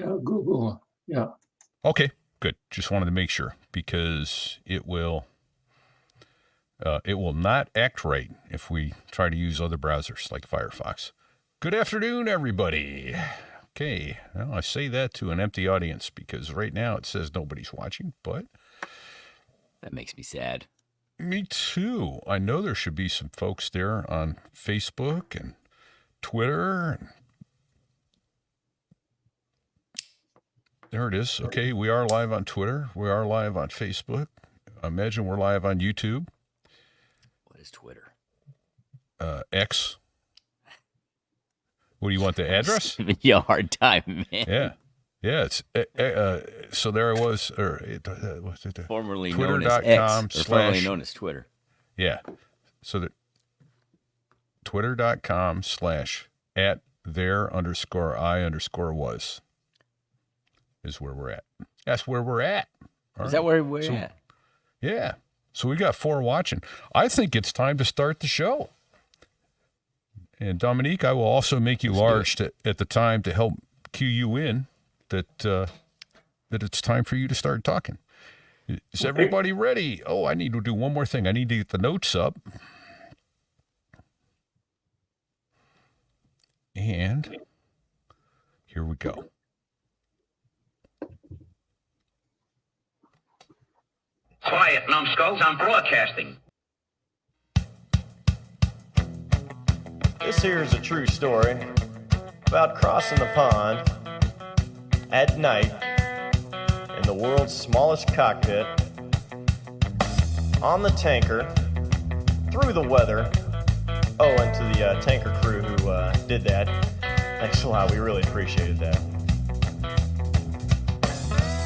Google. Yeah. Okay, good. Just wanted to make sure because it will not act right if we try to use other browsers like Firefox. Good afternoon, everybody. Okay, well, I say that to an empty audience because right now it says nobody's watching, but that makes me sad. Me too. I know there should be some folks there on Facebook and Twitter. There it is. Okay, we are live on Twitter. We are live on Facebook. I imagine we're live on YouTube. What is Twitter? X. What do you want, the address? Giving you a hard time, man. Yeah. It's so there I was, formerly known as X, or formerly known as Twitter. Yeah. So that twitter.com/@there_I_was is where we're at. That's where we're at. All is that where we're at? Yeah. So we got 4 watching. I think it's time to start the show. And Dominique, I will also make you large at the time to help cue you in that it's time for you to start talking. Is everybody ready? Oh, I need to do one more thing. I need to get the notes up. And here we go. Quiet, numbskulls, I'm broadcasting. This here is a true story about crossing the pond at night in the world's smallest cockpit, on the tanker, through the weather. Oh, and to the tanker crew who did that, thanks a lot, we really appreciated that.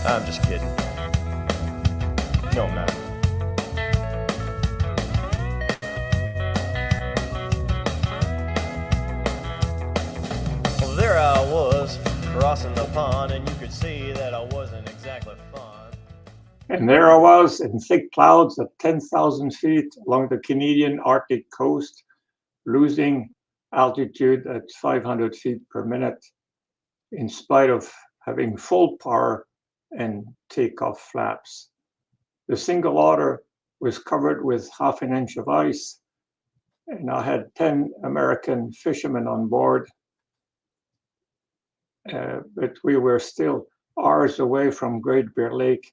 I'm just kidding. No, I'm not. Well, there I was, crossing the pond, and you could see that I wasn't exactly fun. And there I was in thick clouds at 10,000 feet along the Canadian Arctic coast, losing altitude at 500 feet per minute, in spite of having full power and takeoff flaps. The single otter was covered with half an inch of ice, and I had 10 American fishermen on board. But we were still hours away from Great Bear Lake,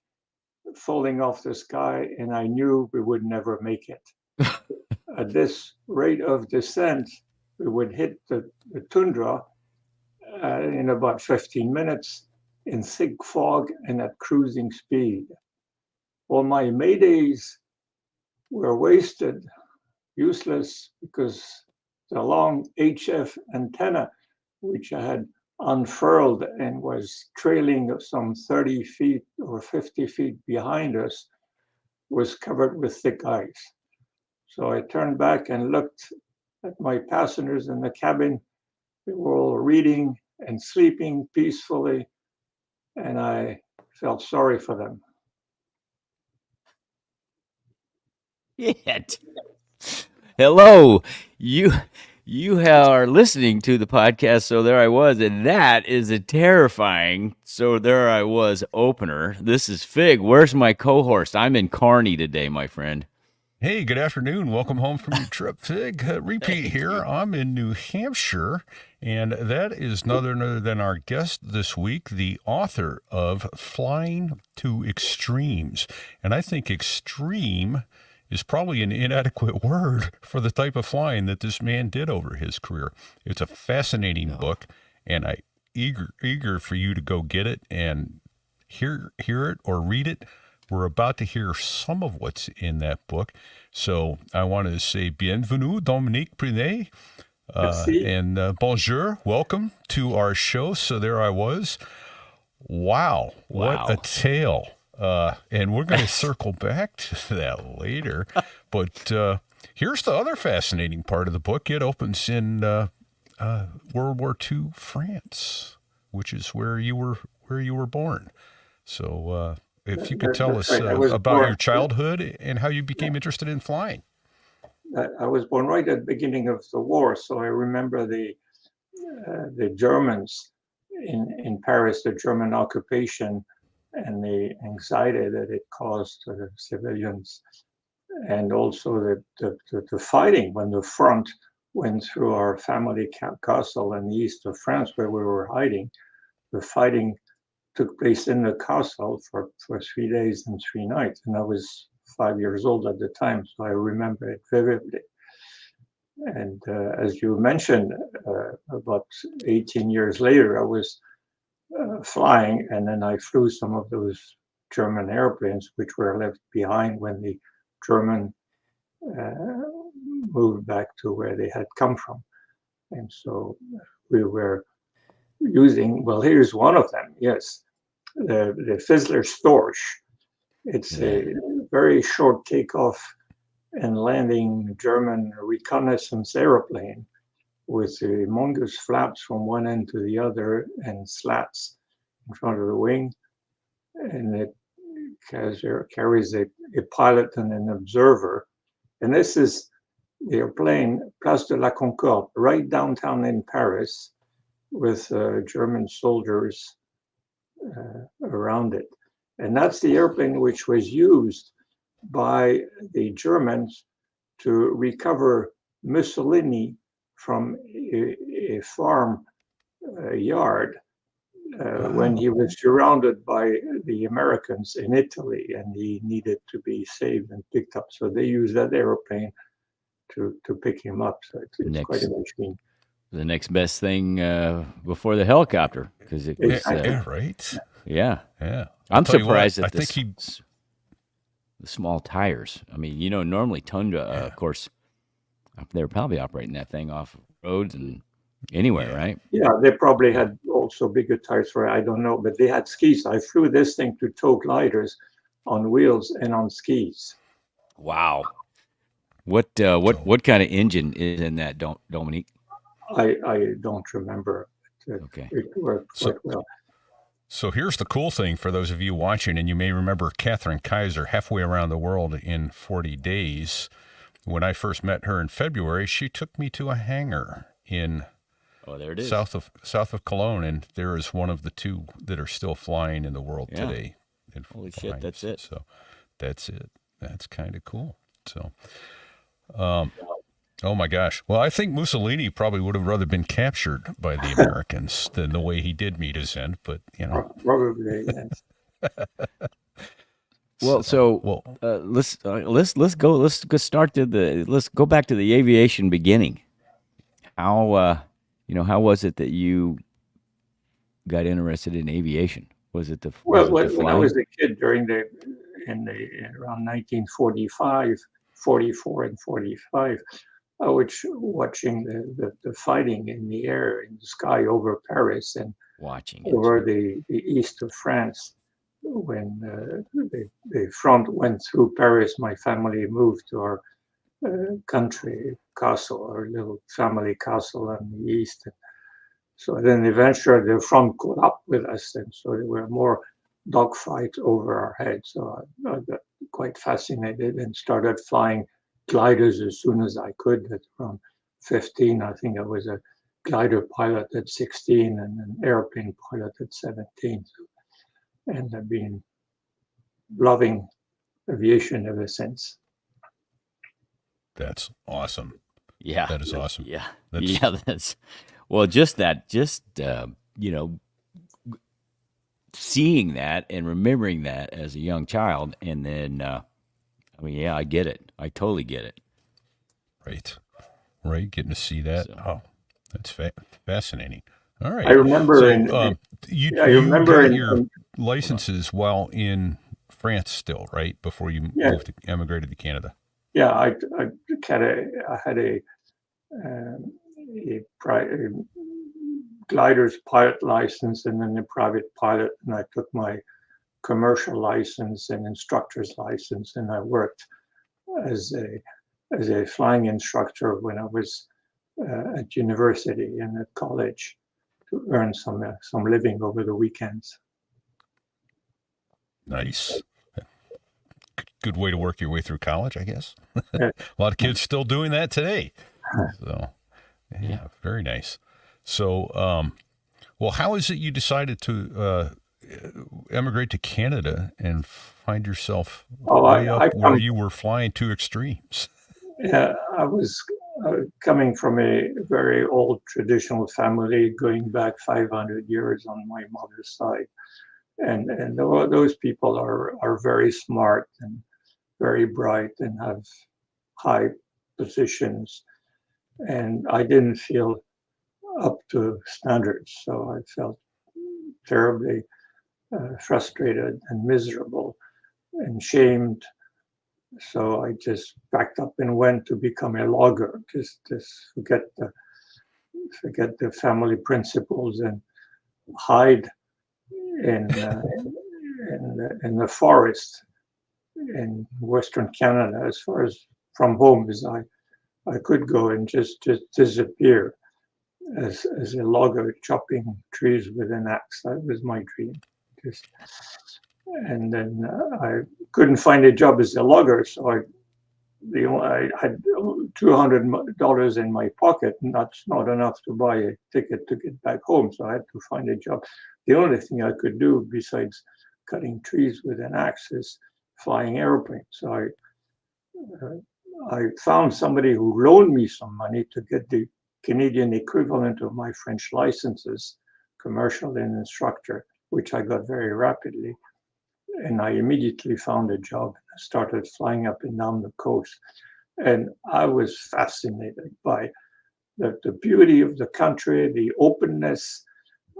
falling off the sky, and I knew we would never make it. At this rate of descent, we would hit the tundra in about 15 minutes in thick fog and at cruising speed. All my maydays were wasted, useless, because the long HF antenna, which I had unfurled and was trailing some 30 feet or 50 feet behind us, was covered with thick ice. So I turned back and looked at my passengers in the cabin. They were all reading and sleeping peacefully, and I felt sorry for them. Yet. Hello, you are listening to the podcast, So There I Was, and that is a terrifying So There I Was opener. This is Fig. Where's my co-host? I'm in Kearney today, my friend. Hey, good afternoon. Welcome home from your trip, Fig. Repeat here. I'm in New Hampshire, and that is none other than our guest this week, the author of Flying to Extremes. And I think extreme is probably an inadequate word for the type of flying that this man did over his career. It's a fascinating book, and I'm eager for you to go get it and hear it or read it. We're about to hear some of what's in that book. So I wanted to say bienvenue, Dominique Prinet, and bonjour, welcome to our show. So there I was. Wow. What a tale. And we're going to circle back to that later. But here's the other fascinating part of the book. It opens in World War II France, which is where you were born. So if you could tell us about your childhood and how you became interested in flying. I was born right at the beginning of the war, so I remember the Germans in Paris, the German occupation and the anxiety that it caused to the civilians, and also the fighting when the front went through our family castle in the east of France where we were hiding. The fighting took place in the castle for 3 days and 3 nights, and I was 5 years old at the time, so I remember it vividly. And as you mentioned, about 18 years later, I was flying, and then I flew some of those German airplanes which were left behind when the German moved back to where they had come from. And so we were using, well, here's one of them, yes, the Fizzler Storch. It's a very short takeoff and landing German reconnaissance airplane with humongous flaps from one end to the other and slats in front of the wing. And it carries a pilot and an observer. And this is the airplane, Place de la Concorde, right downtown in Paris, with German soldiers around it. And that's the airplane which was used by the Germans to recover Mussolini from a farm yard when he was surrounded by the Americans in Italy, and he needed to be saved and picked up. So they used that airplane to pick him up. So it's quite a machine. The next best thing before the helicopter, because it was right. Yeah. I'll I'm tell you what, surprised at the small tires. I mean, normally Tundra, of course, they were probably operating that thing off roads and anywhere, right? Yeah, they probably had also bigger tires for it, I don't know, but they had skis. I flew this thing to tow gliders on wheels and on skis. Wow. What kind of engine is in that, Dominique? I don't remember. Okay. It worked quite well. So here's the cool thing for those of you watching, and you may remember Catherine Kaiser, halfway around the world in 40 days. When I first met her in February, she took me to a hangar in there it is. south of Cologne, and there is one of the 2 that are still flying in the world today. Holy shit, that's it. So that's it. That's kind of cool. So, oh my gosh. Well, I think Mussolini probably would have rather been captured by the Americans than the way he did meet his end, but Probably, yes. Well, let's go back to the aviation beginning. How was it that you got interested in aviation? Was it the when I was a kid around 1945, 44 and 45, I was watching the fighting in the air, in the sky over Paris and over the east of France. When the front went through Paris, my family moved to our country castle, our little family castle on the east. And so then eventually the front caught up with us, and so there were more dogfights over our heads. So I got quite fascinated and started flying gliders as soon as I could. At around 15, I think I was a glider pilot at 16 and an airplane pilot at 17. And I've been loving aviation ever since. that's awesome. Yeah. That is awesome. Yeah. That's seeing that and remembering that as a young child. And then, I get it. I totally get it. right. Getting to see that. So, that's fascinating. All right. I remember you remember got your licenses while in France still, right? Before you emigrated to Canada. Yeah, I had a glider's pilot license and then a private pilot, and I took my commercial license and instructor's license, and I worked as a flying instructor when I was at university and at college to earn some living over the weekends. Nice. Good way to work your way through college, I guess. Yeah. A lot of kids still doing that today. So, yeah, very nice. So, Well, how is it you decided to emigrate to Canada and find yourself way up where you were flying two extremes? Yeah, I was coming from a very old traditional family going back 500 years on my mother's side. And those people are very smart and very bright and have high positions. And I didn't feel up to standards, so I felt terribly frustrated and miserable and shamed. So I just packed up and went to become a logger. Just forget the family principles and hide in the forest in Western Canada, as far as from home as I could go, and just disappear as a logger chopping trees with an axe. That was my dream. And then I couldn't find a job as a logger, so I had $200 in my pocket, and that's not enough to buy a ticket to get back home. So I had to find a job. The only thing I could do besides cutting trees with an axe is flying airplanes. So I found somebody who loaned me some money to get the Canadian equivalent of my French licenses, commercial and instructor, which I got very rapidly. And I immediately found a job. I started flying up and down the coast. And I was fascinated by the beauty of the country, the openness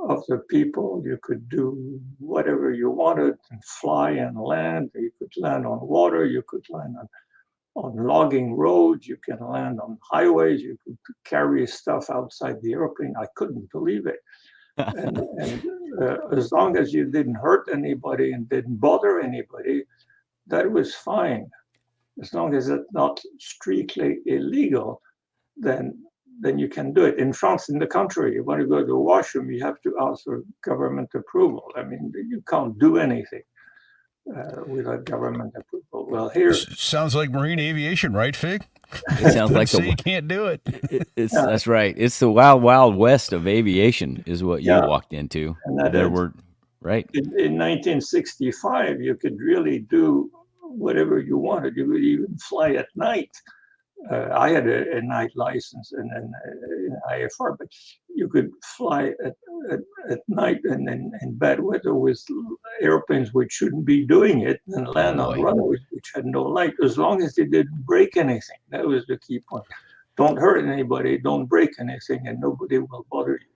of the people. You could do whatever you wanted and fly and land. You could land on water. You could land on logging roads. You can land on highways. You could carry stuff outside the airplane. I couldn't believe it. And as long as you didn't hurt anybody and didn't bother anybody, that was fine. As long as it's not strictly illegal, then you can do it. In France, in the country, you want to go to the washroom, you have to ask for government approval. I mean, you can't do anything without government approval. Well, here sounds like marine aviation, right, Fig? It sounds like you can't do it. That's right. It's the wild, wild west of aviation, is what you walked into. And there were right in 1965, you could really do whatever you wanted. You could even fly at night. I had a night license and an IFR, but you could fly at night and in bad weather with airplanes which shouldn't be doing it, and land on runways which had no light, as long as they didn't break anything. That was the key point. Don't hurt anybody, don't break anything, and nobody will bother you.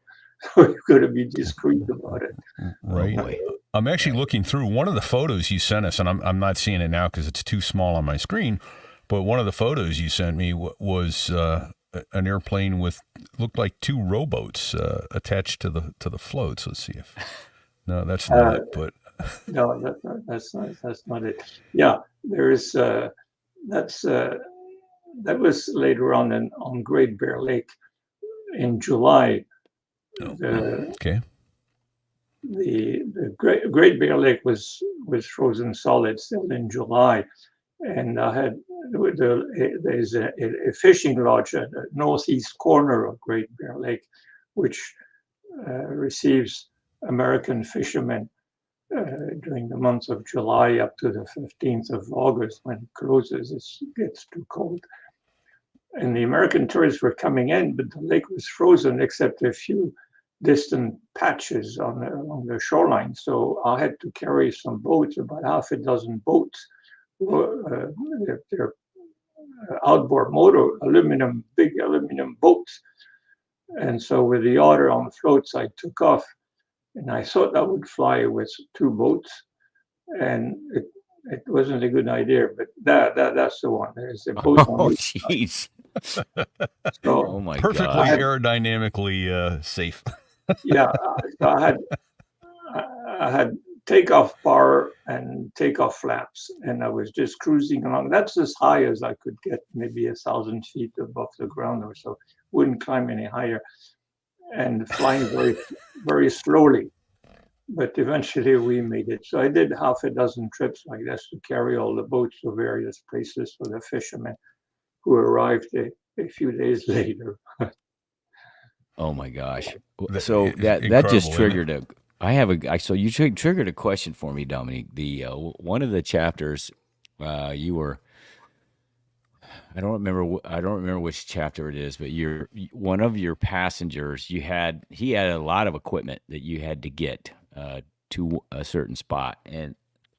So you've got to be discreet about it. Right. I'm actually looking through one of the photos you sent us, and I'm not seeing it now because it's too small on my screen. But one of the photos you sent me was an airplane with looked like two rowboats attached to the floats. Let's see if no, that's not it. But no, that's not it. Yeah, there is that was later on Great Bear Lake in July. Okay. The Great Bear Lake was frozen solid still in July, and I had. There's a fishing lodge at the northeast corner of Great Bear Lake, which receives American fishermen during the months of July up to the 15th of August. When it closes, it gets too cold. And the American tourists were coming in, but the lake was frozen except a few distant patches along the shoreline. So I had to carry some boats, about half a dozen boats. They're outboard motor, big aluminum boats. And so with the order on floats, I took off, and I thought I would fly with two boats, and it wasn't a good idea, but that's the one. There's a boat on each side. Jeez. So, oh my perfectly God. aerodynamically safe. Yeah, I had takeoff power and takeoff flaps, and I was just cruising along. That's as high as I could get, maybe 1,000 feet above the ground or so. Wouldn't climb any higher, and flying very, very slowly. But eventually we made it. So I did half a dozen trips like this to carry all the boats to various places for the fishermen who arrived a few days later. Oh my gosh! That- So that just incredible, isn't it? triggered a. I have a. So you triggered a question for me, Dominique. The one of the chapters, you were. I don't remember. I don't remember which chapter it is, but one of your passengers. He had a lot of equipment that you had to get to a certain spot, and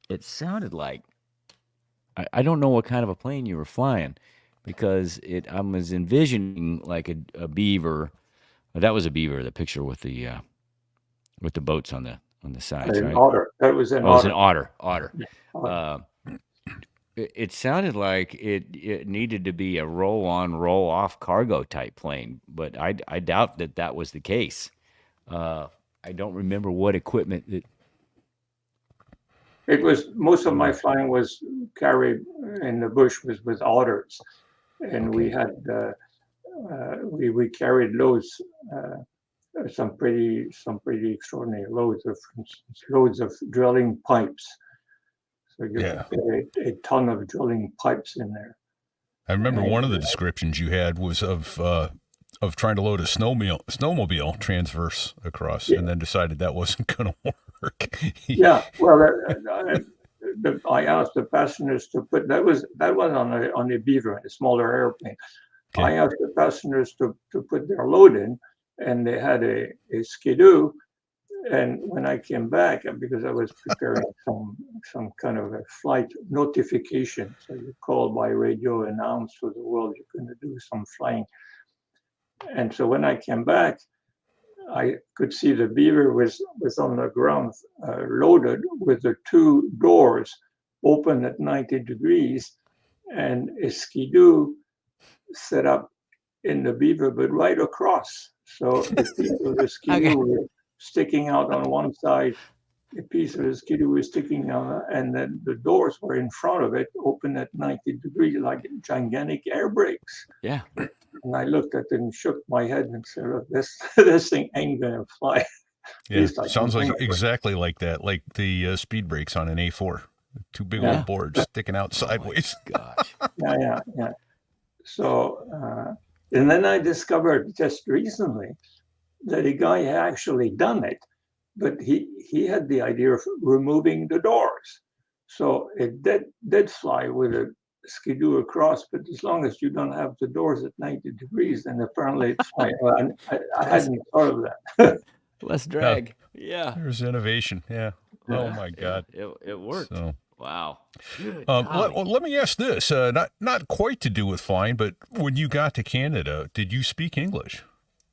it sounded like I don't know what kind of a plane you were flying, because I was envisioning like a beaver. That was a beaver. The picture with the boats on the sides, An right? otter. That was an Oh, it was an otter. otter. Otter. It sounded like it needed to be a roll-on, roll-off cargo type plane, but I doubt that was the case. I don't remember what equipment it. It was most of my flying was carried in the bush was with otters, and we Okay. had we carried loads, some pretty extraordinary loads of, for instance, loads of drilling pipes. So you Yeah. could get a ton of drilling pipes in there. I remember one of the And descriptions you had was of trying to load a snowmobile transverse across, yeah, and then decided that wasn't going to work. yeah. Well, I asked the passengers to put that was on a Beaver, a smaller airplane. Okay. I asked the passengers to put their load in, and they had a skidoo. And when I came back, because I was preparing some kind of a flight notification, so you call by radio, announce to the world you're going to do some flying. And so when I came back, I could see the Beaver was on the ground, loaded with the two doors open at 90 degrees, and a skidoo set up in the Beaver, but right across. So a piece of the skidoo was sticking out on one side, a piece of the skidoo was sticking out, and then the doors were in front of it, open at 90 degrees, like gigantic air brakes. Yeah. And I looked at it and shook my head and said, "Oh, this thing ain't gonna fly." Yeah, sounds like exactly like that, like the speed brakes on an A4. Two big Yeah. old boards sticking out sideways. Gosh. Yeah. So, and then I discovered just recently that a guy had actually done it, but he had the idea of removing the doors. So it did fly with a skidoo across, but as long as you don't have the doors at 90 degrees, then apparently it's fine. Well, I hadn't thought of that. Less drag. Yeah. There's innovation. Yeah. Oh my God. It worked. So, Wow. Good. let me ask this. Not quite to do with flying, but when you got to Canada, did you speak English?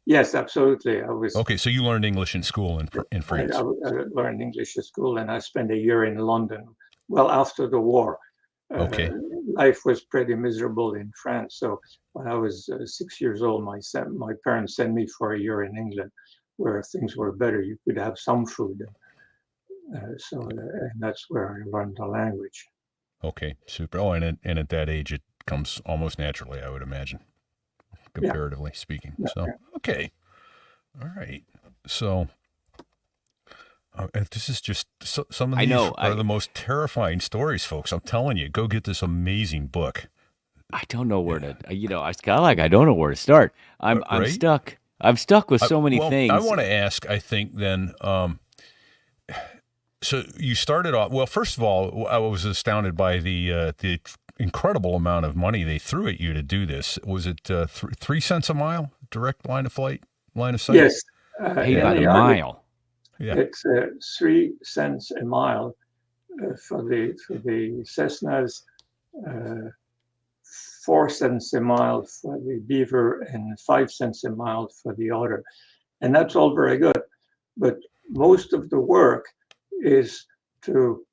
Yes, absolutely. I was Okay, so you learned English in school in France. I learned English at school, and I spent a year in London. Well, after the war, Okay. life was pretty miserable in France. So when I was 6 years old, my parents sent me for a year in England, where things were better. You could have some food. And that's where I learned the language. Okay, super. Oh, and at that age, it comes almost naturally, I would imagine, comparatively speaking. Yeah, So, okay. All right. So, this is just some of these are the most terrifying stories, folks. I'm telling you, go get this amazing book. I don't know where to. It's kind of like I don't know where to start. I'm stuck. I'm stuck with so many things. I want to ask. I think then. So you started off. Well, first of all, I was astounded by the incredible amount of money they threw at you to do this. Was it 3 cents a mile, direct line of sight? Yes, paid by the mile. Yeah. It's 3 cents a mile for the Cessnas, 4 cents a mile for the Beaver, and 5 cents a mile for the Otter, and that's all very good. But most of the work is to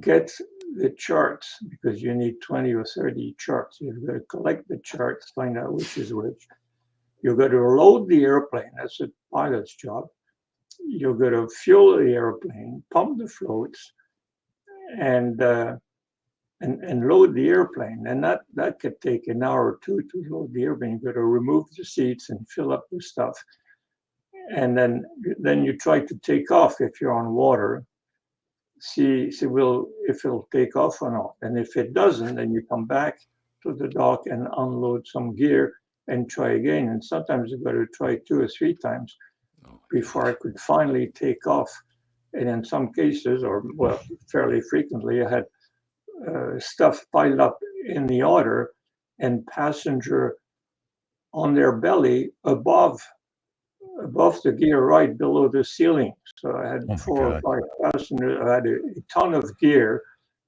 get the charts, because you need 20 or 30 charts. You've got to collect the charts, find out which is which. You've got to load the airplane. That's a pilot's job. You've got to fuel the airplane, pump the floats, and load the airplane. And that could take an hour or two to load the airplane. You've got to remove the seats and fill up the stuff. And then you try to take off if you're on water. See if it'll take off or not. And if it doesn't, then you come back to the dock and unload some gear and try again. And sometimes I got to try 2 or 3 times before I could finally take off. And in some cases, or well, fairly frequently, I had stuff piled up in the order and passenger on their belly above the gear, right below the ceiling. So I had 4 or 5 passengers. I had a ton of gear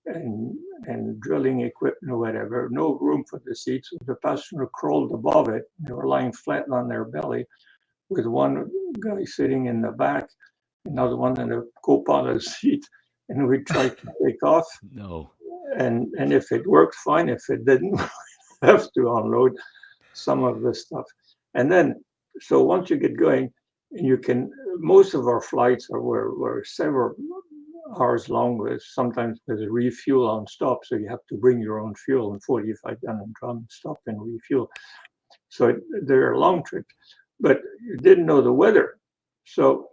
and drilling equipment or whatever, no room for the seats. So the passenger crawled above it. They were lying flat on their belly with one guy sitting in the back, another one in a co-pilot's seat, and we tried to take off. No. And if it worked, fine. If it didn't, have to unload some of the stuff. And then, so once you get going, you can, most of our flights were several hours long, with sometimes there's a refuel on stop, so you have to bring your own fuel and 45 gallon drum, stop and refuel. So they're long trips, but you didn't know the weather. So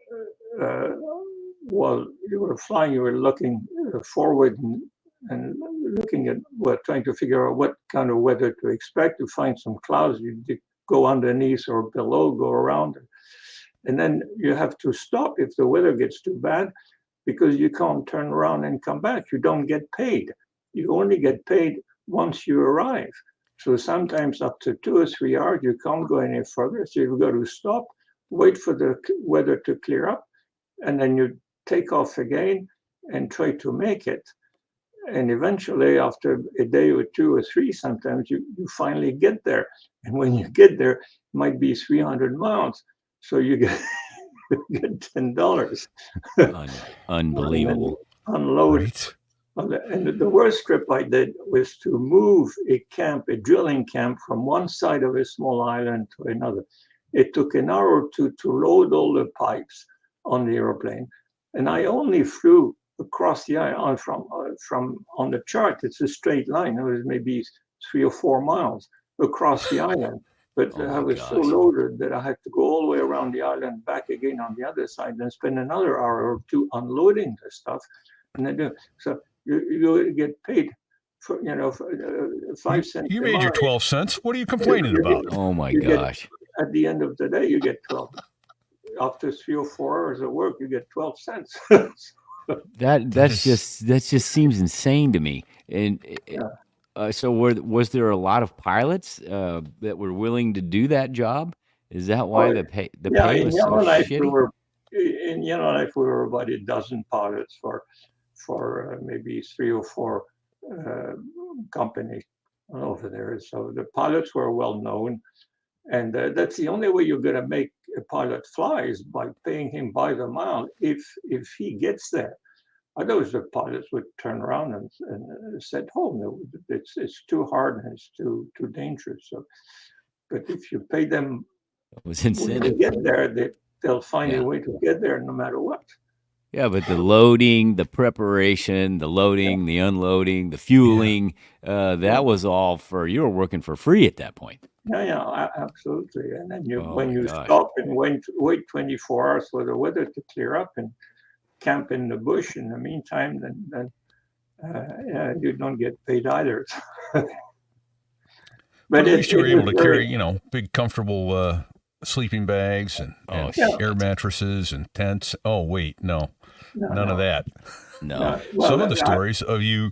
while you were flying, you were looking forward and looking at trying to figure out what kind of weather to expect. To find some clouds, you go underneath or below, go around, and then you have to stop if the weather gets too bad, because you can't turn around and come back. You don't get paid. You only get paid once you arrive. So sometimes up to 2 or 3 hours, you can't go any further. So you've got to stop, wait for the weather to clear up, and then you take off again and try to make it. And eventually, after a day or 2 or 3, sometimes you finally get there. And when you get there, it might be 300 miles. So you get $10. Unbelievable. Unload. Right. And the worst trip I did was to move a drilling camp from one side of a small island to another. It took an hour or 2 to load all the pipes on the airplane. And I only flew across the island from on the chart. It's a straight line. It was maybe 3 or 4 miles across the island. But I was so loaded that I had to go all the way around the island, back again on the other side, and spend another hour or 2 unloading the stuff. And then so you get paid for 5 cents. You made your 12 cents. What are you complaining about? Oh my gosh! At the end of the day, you get 12. After 3 or 4 hours of work, you get 12 cents. That just seems insane to me. And so was there a lot of pilots that were willing to do that job? Is that why the pay was so shitty? In Yellowknife, we were about a dozen pilots for maybe 3 or 4 companies over there. So the pilots were well known, and that's the only way you're going to make a pilot fly, is by paying him by the mile if he gets there. Otherwise, the pilots would turn around and said, "Oh, it's too hard and it's too dangerous." So, but if you pay them, it was incentive. When they get there, they'll find a way to get there no matter what. Yeah, but the loading, the preparation, the loading, the unloading, the fueling, that was all you were working for free at that point. Yeah, absolutely. And then when you stop and wait 24 hours for the weather to clear up and camp in the bush in the meantime, then you don't get paid either. But at least you were able to carry, big comfortable sleeping bags and air mattresses and tents. Oh, wait, none of that. No. Some of the stories of you,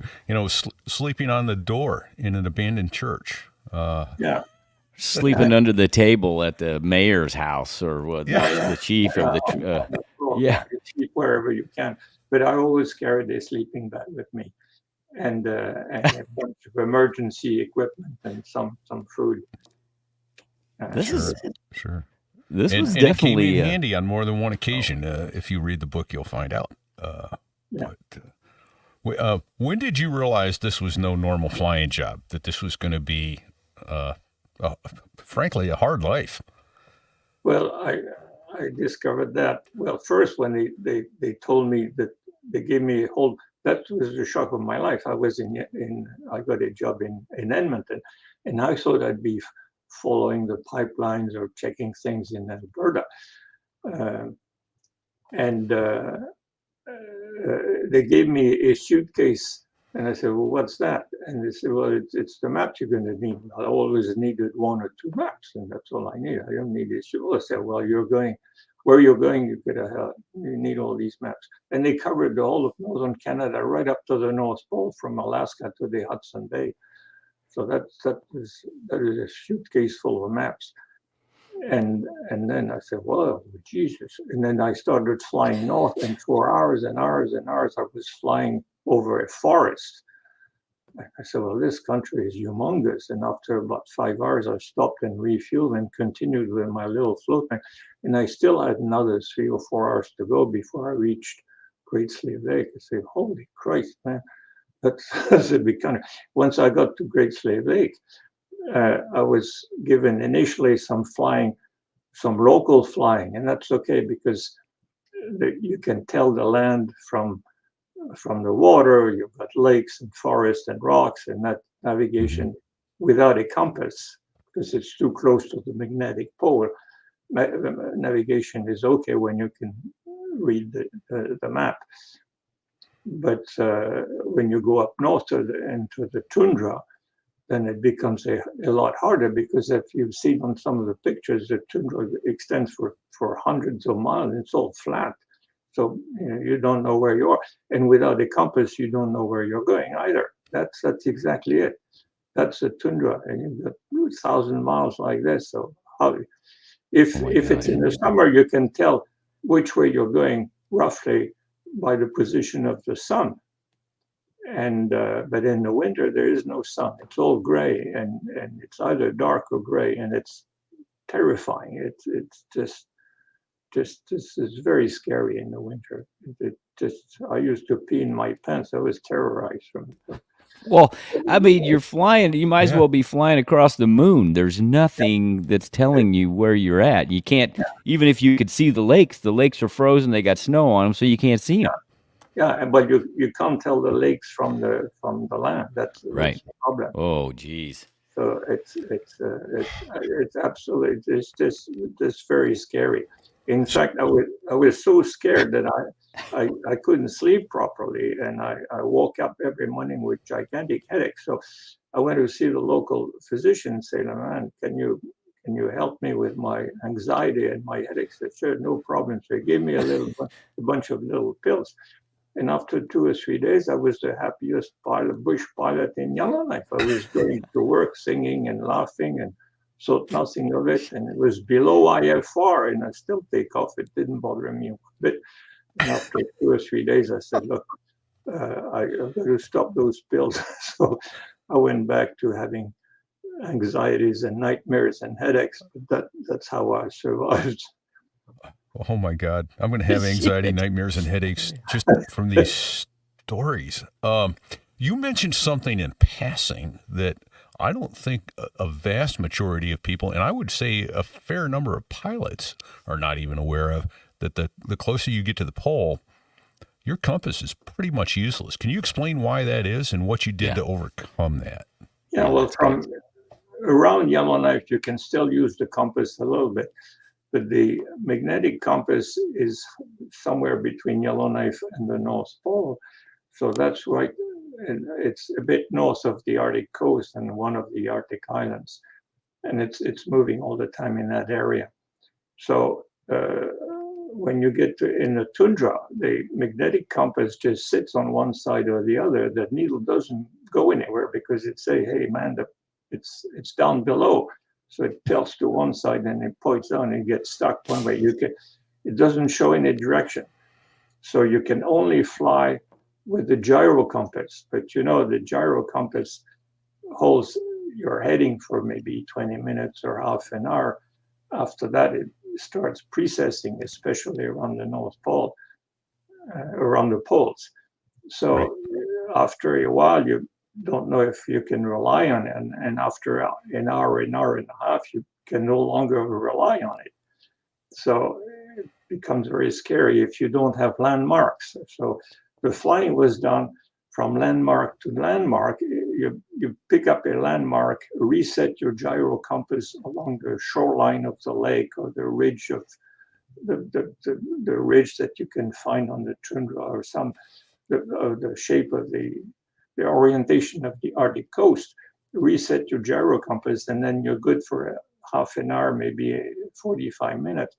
sleeping on the door in an abandoned church. Sleeping under the table at the mayor's house or the chief of the sleep wherever you can. But I always carried a sleeping bag with me, and a bunch of emergency equipment and some food. Sure. This was definitely, it came in handy on more than one occasion. If you read the book, you'll find out. But, when did you realize this was no normal flying job? That this was going to be, frankly, a hard life? Well, I discovered that first when they told me that they gave me a whole. That was the shock of my life. I was I got a job in Edmonton, and I thought I'd be following the pipelines or checking things in Alberta. They gave me a suitcase And I said, well, what's that? And they said, well, it's the maps you're going to need. I always needed 1 or 2 maps, and that's all I need. I don't need this. I said, well, where you're going, you need all these maps. And they covered the whole of northern Canada, right up to the North Pole, from Alaska to the Hudson Bay. So that is a suitcase full of maps. And then I said, well, Jesus. And then I started flying north, and for hours and hours and hours, I was flying over a forest. I said, well, this country is humongous. And after about 5 hours, I stopped and refueled and continued with my little float. And I still had another 3 or 4 hours to go before I reached Great Slave Lake. I said, holy Christ, man. That's a big country. Once I got to Great Slave Lake, I was given initially some local flying, and that's okay because you can tell the land from the water. You've got lakes and forests and rocks, and that navigation without a compass, because it's too close to the magnetic pole. Navigation is okay when you can read the map. But when you go up north into the tundra, then it becomes a lot harder, because if you've seen on some of the pictures, the tundra extends for hundreds of miles. It's all flat. So you don't know where you are. And without a compass, you don't know where you're going either. That's exactly it. That's a tundra. And you've got 1,000 miles like this. So if it's in the summer, you can tell which way you're going roughly by the position of the sun. And but in the winter there is no sun. It's all gray, and it's either dark or gray, and it's terrifying. It's just is very scary in the winter. I used to pee in my pants. I was terrorized from it. Well, I mean, you're flying. You might as well be flying across the moon. There's nothing that's telling you where you're at. You can't, even if you could see the lakes are frozen. They got snow on them, so you can't see them. Yeah, but you can't tell the lakes from the land. That's the problem. Oh, geez. So it's absolutely it's very scary. In fact, I was so scared that I couldn't sleep properly, and I woke up every morning with gigantic headaches. So I went to see the local physician and said, "Man, can you help me with my anxiety and my headaches?" They said, "No problem." So he gave me a bunch of little pills. And after 2 or 3 days, I was the happiest bush pilot in Yellowknife. I was going to work singing and laughing, and thought nothing of it. And it was below IFR, and I still take off. It didn't bother me a bit. And after 2 or 3 days, I said, look, I've got to stop those pills. So I went back to having anxieties and nightmares and headaches. But that's how I survived. Oh my God. I'm going to have anxiety, nightmares, and headaches just from these stories. You mentioned something in passing that I don't think a vast majority of people, and I would say a fair number of pilots, are not even aware of, that the closer you get to the pole, your compass is pretty much useless. Can you explain why that is and what you did to overcome that? Yeah, well, from around Yellowknife, you can still use the compass a little bit. But the magnetic compass is somewhere between Yellowknife and the North Pole. So that's right. It's a bit north of the Arctic coast and one of the Arctic islands. And it's moving all the time in that area. So when you get in the tundra, the magnetic compass just sits on one side or the other. The needle doesn't go anywhere because it say, hey, man, it's down below. So it tilts to one side and it points down and gets stuck one way. It doesn't show any direction. So you can only fly with the gyro compass. But the gyro compass holds your heading for maybe 20 minutes or half an hour. After that, it starts precessing, especially around the North Pole, around the poles. So after a while, you don't know if you can rely on it. And after an hour and a half, you can no longer rely on it. So it becomes very scary if you don't have landmarks. So the flying was done from landmark to landmark. You pick up a landmark, reset your gyro compass along the shoreline of the lake or the ridge of the ridge that you can find on the tundra, or the shape of the the orientation of the Arctic coast, reset your gyro compass, and then you're good for a half an hour, maybe 45 minutes.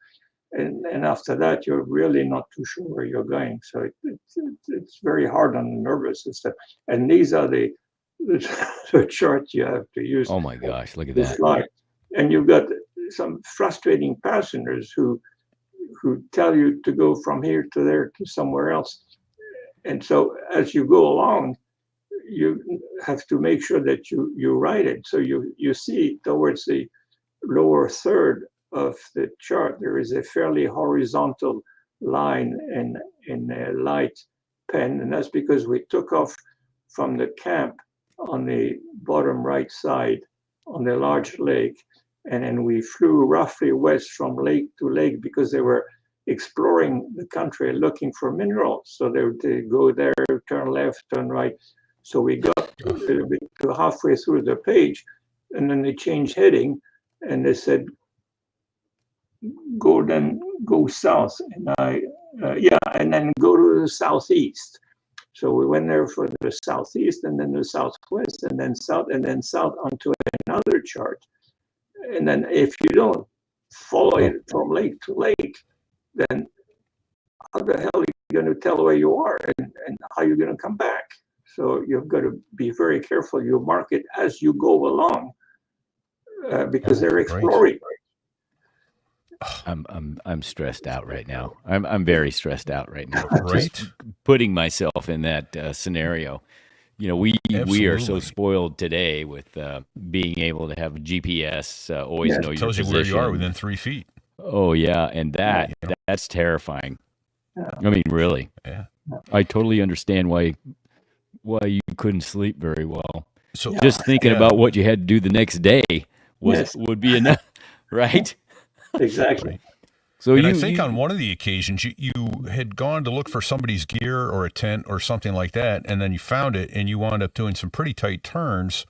And after that, you're really not too sure where you're going. So it's very hard on the nervous system. And these are the charts you have to use. Oh my gosh, look at to that. fly. And you've got some frustrating passengers who tell you to go from here to there to somewhere else. And so as you go along, you have to make sure that you write it. So you see towards the lower third of the chart, there is a fairly horizontal line in a light pen, and that's because we took off from the camp on the bottom right side on the large lake, and then we flew roughly west from lake to lake because they were exploring the country looking for minerals. So they would go there, turn left, turn right. So we got a little bit to halfway through the page, and then they changed heading, and they said, go south, and and then go to the southeast. So we went there for the southeast, and then the southwest, and then south onto another chart. And then if you don't follow it from lake to lake, then how the hell are you going to tell where you are and how you're going to come back? So you've got to be very careful. You mark it as you go along because they're exploring. I'm stressed out right now. I'm very stressed out right now. Right. Just putting myself in that scenario. You know, we are so Absolutely. spoiled today with being able to have a GPS, always know your Tells you position. where you are within 3 feet. Oh yeah, and that's terrifying. I mean, really. Yeah. I totally understand why you couldn't sleep very well. So Just thinking about what you had to do the next day would be enough, right? Exactly. Right. So and I think on one of the occasions you had gone to look for somebody's gear or a tent or something like that, and then you found it and you wound up doing some pretty tight turns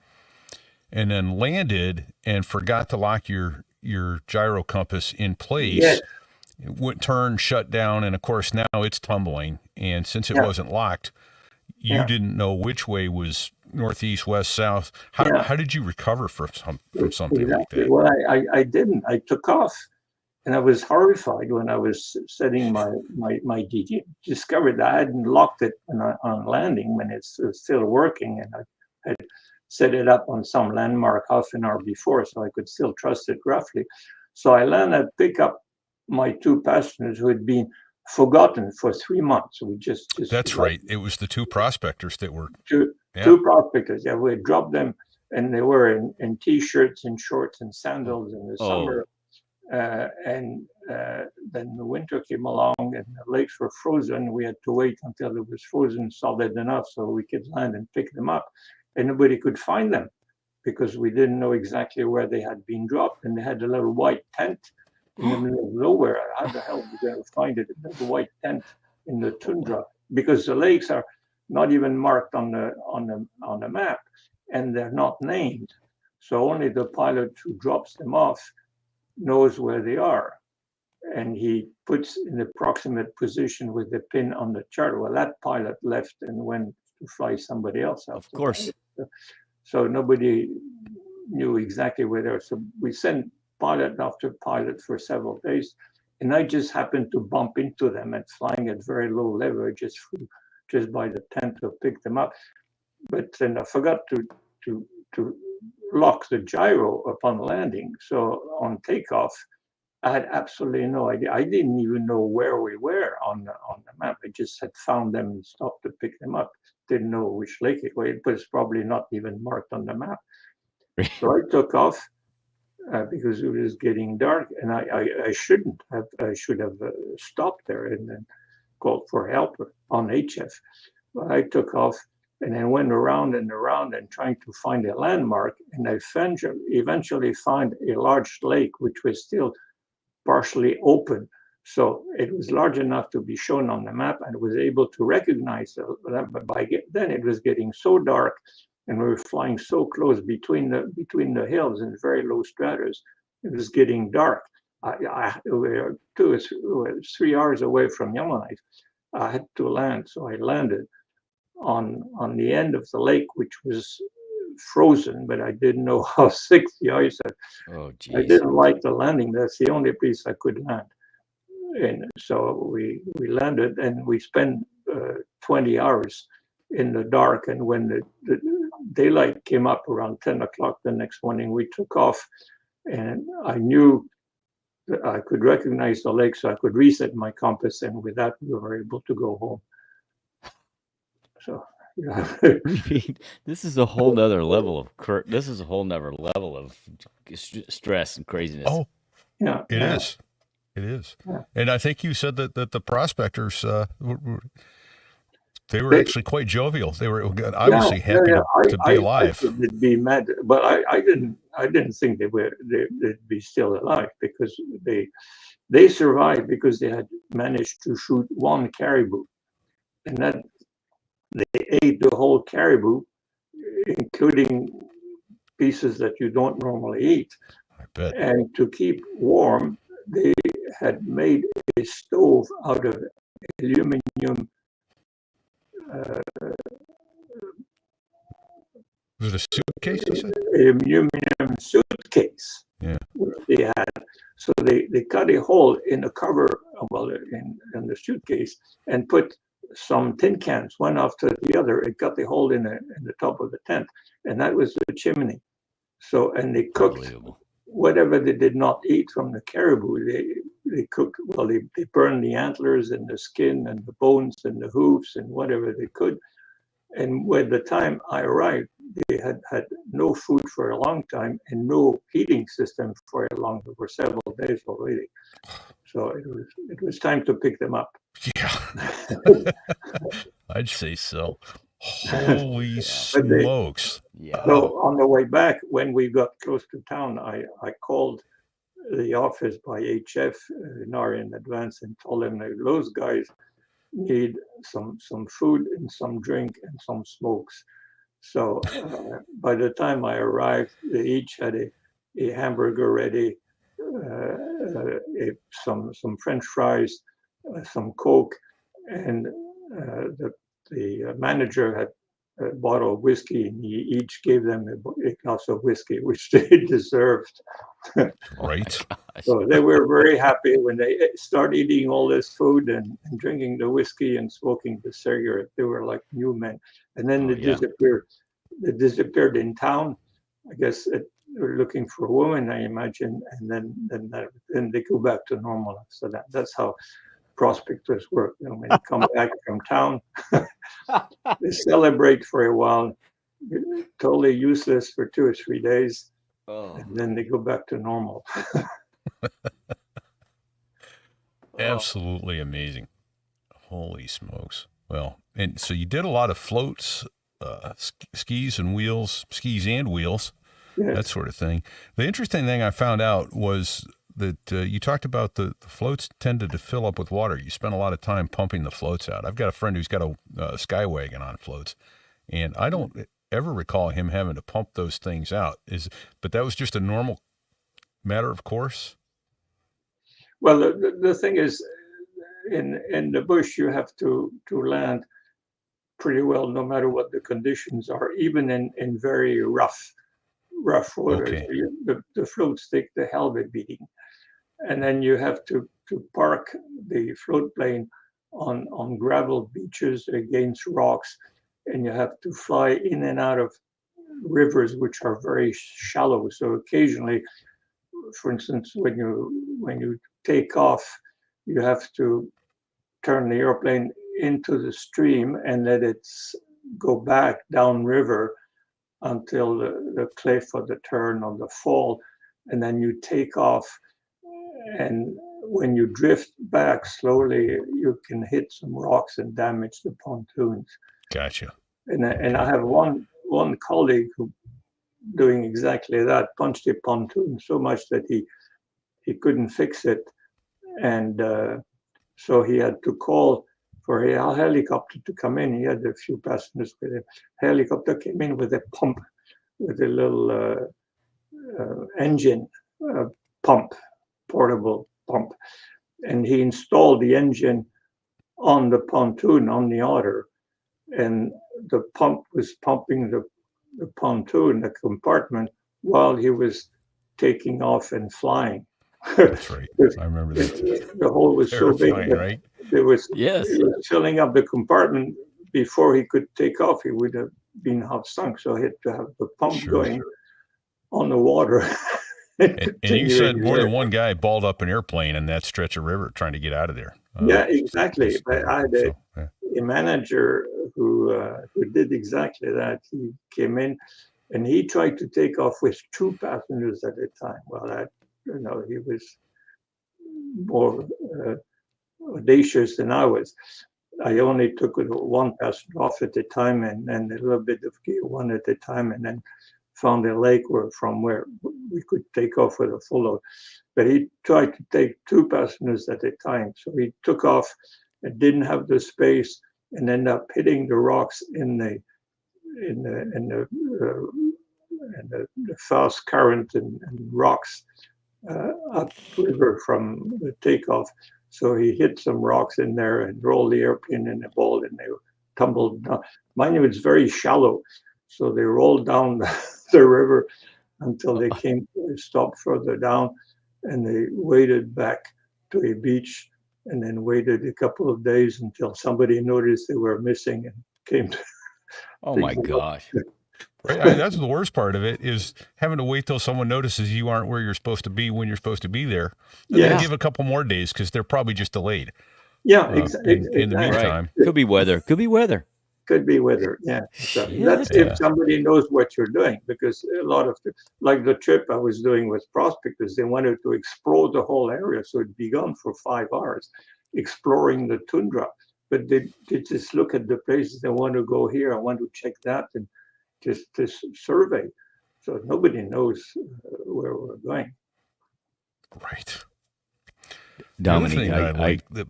and then landed and forgot to lock your gyro compass in place. Yes. It went, turned, shut down, and of course now it's tumbling. And since it wasn't locked, you didn't know which way was northeast, west, south. How did you recover from something like that? Well, I didn't. I took off. And I was horrified when I was setting my DD. Discovered that I hadn't locked it on landing when it's still working, and I had set it up on some landmark half an hour before, so I could still trust it roughly. So I landed, pick up my two passengers who had been forgotten for 3 months. We just That's right. It was the two prospectors that were two prospectors. Yeah, we had dropped them, and they were in t-shirts and shorts and sandals in the summer. Then the winter came along and the lakes were frozen. We had to wait until it was frozen solid enough so we could land and pick them up. And nobody could find them because we didn't know exactly where they had been dropped. And they had a little white tent in the middle of nowhere. How the hell are we going to find it? The white tent in the tundra, because the lakes are not even marked on the map, and they're not named. So only the pilot who drops them off knows where they are, and he puts in the proximate position with the pin on the chart. Well, that pilot left and went to fly somebody else out. Of course. So nobody knew exactly where they were. So we sent pilot after pilot for several days, and I just happened to bump into them and flying at very low level just by the tent to pick them up. But then I forgot to lock the gyro upon landing. So on takeoff, I had absolutely no idea. I didn't even know where we were on the map. I just had found them and stopped to pick them up. Didn't know which lake it was. It was probably not even marked on the map. So I took off because it was getting dark, and I shouldn't have. I should have stopped there and then called for help on HF. But I took off and then went around and around and trying to find a landmark. And I eventually found a large lake, which was still partially open. So it was large enough to be shown on the map, and was able to recognize that. But by then it was getting so dark, and we were flying so close between the hills and very low stratus. It was getting dark. We were 2 or 3 hours away from Yellowknife. I had to land, so I landed on the end of the lake, which was frozen, but I didn't know how thick the ice had. Oh, I geez. didn't like the landing. That's the only place I could land. And so we landed, and we spent 20 hours in the dark. And when the daylight came up around 10 o'clock the next morning, we took off, and I knew that I could recognize the lake, so I could reset my compass, and with that we were able to go home. So yeah. This is a whole nother level of this is a whole nother level of stress and craziness. Oh, Yeah, it yeah. is. It is. Yeah. And I think you said that the prospectors, they were They- actually quite jovial. They were obviously Yeah, happy yeah, to be alive. I thought they'd be mad, but I didn't think they'd be still alive, because they survived because they had managed to shoot one caribou, and that they ate the whole caribou, including pieces that you don't normally eat. I bet. And to keep warm, they had made a stove out of aluminum. Was it a suitcase, you said? Aluminum suitcase. Yeah. Which they had. So they cut a hole in the cover, well, in the suitcase, and put some tin cans, one after the other, and cut the hole in the top of the tent, and that was the chimney. So, and they cooked Unbelievable. whatever they did not eat from the caribou. They cooked, well, they burned the antlers and the skin and the bones and the hooves and whatever they could. And by the time I arrived, they had had no food for a long time and no heating system for for several days already. So it was time to pick them up. Yeah. I'd say so. Holy smokes. Yeah. So on the way back, when we got close to town, I called the office by HF an hour in advance and told them that those guys need some food and some drink and some smokes. So by the time I arrived, they each had a hamburger ready, some French fries, some Coke, and the manager had a bottle of whiskey, and he each gave them a glass of whiskey, which they deserved. Right. So they were very happy when they started eating all this food and drinking the whiskey and smoking the cigarette. They were like new men. And then they disappeared. They disappeared in town. I guess they were looking for a woman, I imagine, and then they go back to normal. So that's how prospectors work. You know, when they come back from town, they celebrate for a while, totally useless for 2 or 3 days, and then they go back to normal. Absolutely amazing. Holy smokes. Well, and so you did a lot of floats, skis and wheels, Yes. that sort of thing. The interesting thing I found out was that you talked about the floats tended to fill up with water. You spent a lot of time pumping the floats out. I've got a friend who's got a Skywagon on floats, and I don't ever recall him having to pump those things out. But that was just a normal matter of course? Well, the thing is, in the bush, you have to land pretty well, no matter what the conditions are, even in very rough water. Okay. The floats take the hell of a beating. And then you have to park the float plane on gravel beaches against rocks, and you have to fly in and out of rivers which are very shallow. So occasionally, for instance, when you take off, you have to turn the airplane into the stream and let it go back downriver until the cliff or the turn or the fall, and then you take off. And when you drift back slowly, you can hit some rocks and damage the pontoons. Gotcha. And I have one colleague who, doing exactly that, punched a pontoon so much that he couldn't fix it, and so he had to call for a helicopter to come in. He had a few passengers with him. Helicopter came in with a pump, with a little engine pump, portable pump, and he installed the engine on the pontoon, on the Otter, and the pump was pumping the pontoon, the compartment, while he was taking off and flying. That's right. I remember that. The hole was so big Terrifying, that right? Yes. it was filling up the compartment. Before he could take off, he would have been half sunk. So he had to have the pump Sure. going on the water. And you said more than one guy balled up an airplane in that stretch of river trying to get out of there. Yeah, exactly. Just But I had so, yeah. a manager who did exactly that. He came in and he tried to take off with 2 passengers at a time. Well, he was more audacious than I was. I only took 1 passenger off at a time and a little bit of gear, one at a time, and then found a lake from where we could take off with a full load. But he tried to take 2 passengers at a time. So he took off and didn't have the space and ended up hitting the rocks in the fast current and rocks upriver from the takeoff. So he hit some rocks in there and rolled the airplane in a ball, and they tumbled down. Mind you, it's very shallow. So they rolled down the river until they came to a stop further down, and they waded back to a beach and then waited a couple of days until somebody noticed they were missing and came to. Oh my gosh. Right. I mean, that's the worst part of it, is having to wait till someone notices you aren't where you're supposed to be when you're supposed to be there. And then give a couple more days because they're probably just delayed. Yeah, in the meantime. Right. Could be weather. Could be weather. Could be weather, yeah. So Yeah. that's if somebody knows what you're doing, because a lot of like the trip I was doing with prospectors, they wanted to explore the whole area, so it'd be gone for 5 hours exploring the tundra. But they just look at the places they want to go here, I want to check that, and just survey. So nobody knows where we're going. Right. Dominique, the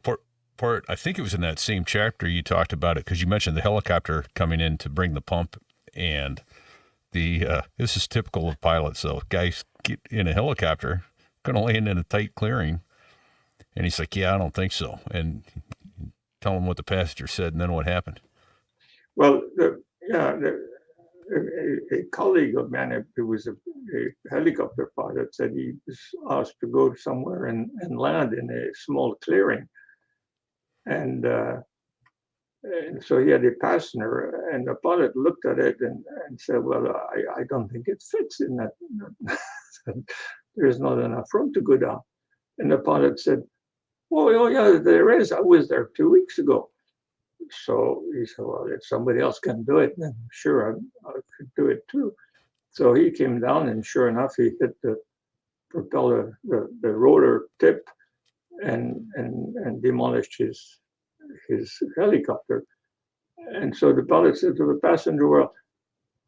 part, I think it was in that same chapter you talked about it, because you mentioned the helicopter coming in to bring the pump, and this is typical of pilots. So guys get in a helicopter, going to land in a tight clearing, and he's like, "Yeah, I don't think so." And tell him what the passenger said, and then what happened. Well, a colleague of mine who was a helicopter pilot said he was asked to go somewhere and land in a small clearing. And so he had a passenger, and the pilot looked at it and said, "Well, I don't think it fits in that. There's not enough room to go down." And the pilot said, oh yeah, there is. I was there 2 weeks ago." So he said, "Well, if somebody else can do it, then sure, I could do it too." So he came down, and sure enough, he hit the propeller, the rotor tip, and demolished his helicopter. And so the pilot said to the passenger, "Well,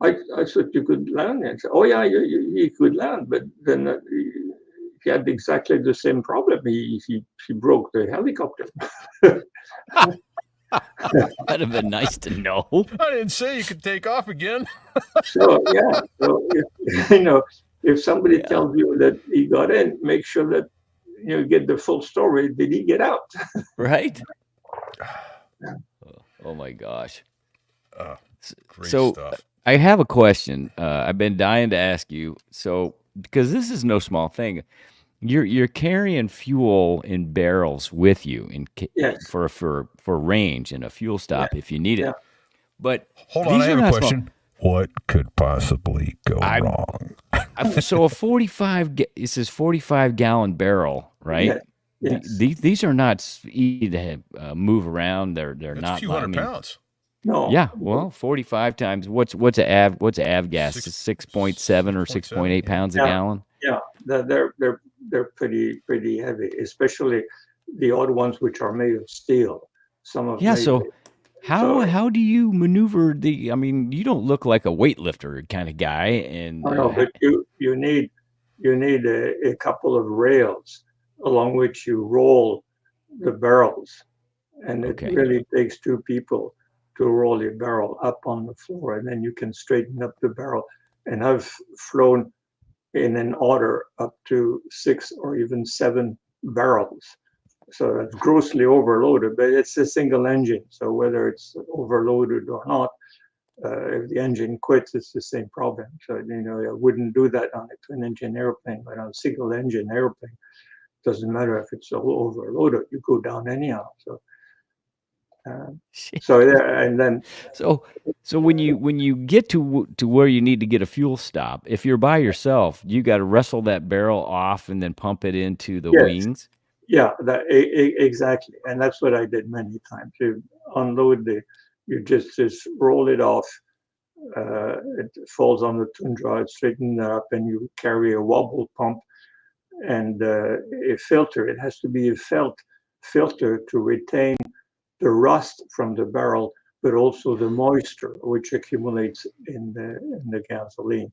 I thought you could land." And said, "Oh yeah, he could land, but then he had exactly the same problem. He broke the helicopter." That'd have been nice to know. I didn't say you could take off again. So if somebody tells you that he got in, make sure that you get the full story. Did he get out? Right? Oh my gosh. Great So stuff. I have a question. I've been dying to ask you. So because this is no small thing, you're carrying fuel in barrels with you Yes. for range and a fuel stop if you need it. Yeah. But Hold on, I have a question. What could possibly go wrong? So a 45, it says 45-gallon barrel, right? Yes. These are not easy to move around. They're That's not a few hundred pounds. No. Yeah, well, 45 times what's avgas? 6.7 or 6.8 pounds a gallon. Yeah, they're pretty heavy, especially the odd ones which are made of steel. Some of So how do you maneuver the? I mean, you don't look like a weightlifter kind of guy, and no, but you need a couple of rails along which you roll the barrels, and it really takes 2 people to roll a barrel up on the floor, and then you can straighten up the barrel. And I've flown in an order up to 6 or even 7 barrels So that's grossly overloaded, but it's a single engine. So whether it's overloaded or not, if the engine quits, it's the same problem. So, I wouldn't do that on a twin engine airplane, but on a single engine airplane, it doesn't matter if it's overloaded, you go down anyhow. So yeah, and then So when you get to where you need to get a fuel stop, if you're by yourself, you got to wrestle that barrel off and then pump it into the yes, wings. yeah, exactly, and that's what I did many times. You unload you just roll it off. It falls on the tundra, straighten it up, and you carry a wobble pump and a filter. It has to be a felt filter to retain the rust from the barrel, but also the moisture which accumulates in the gasoline.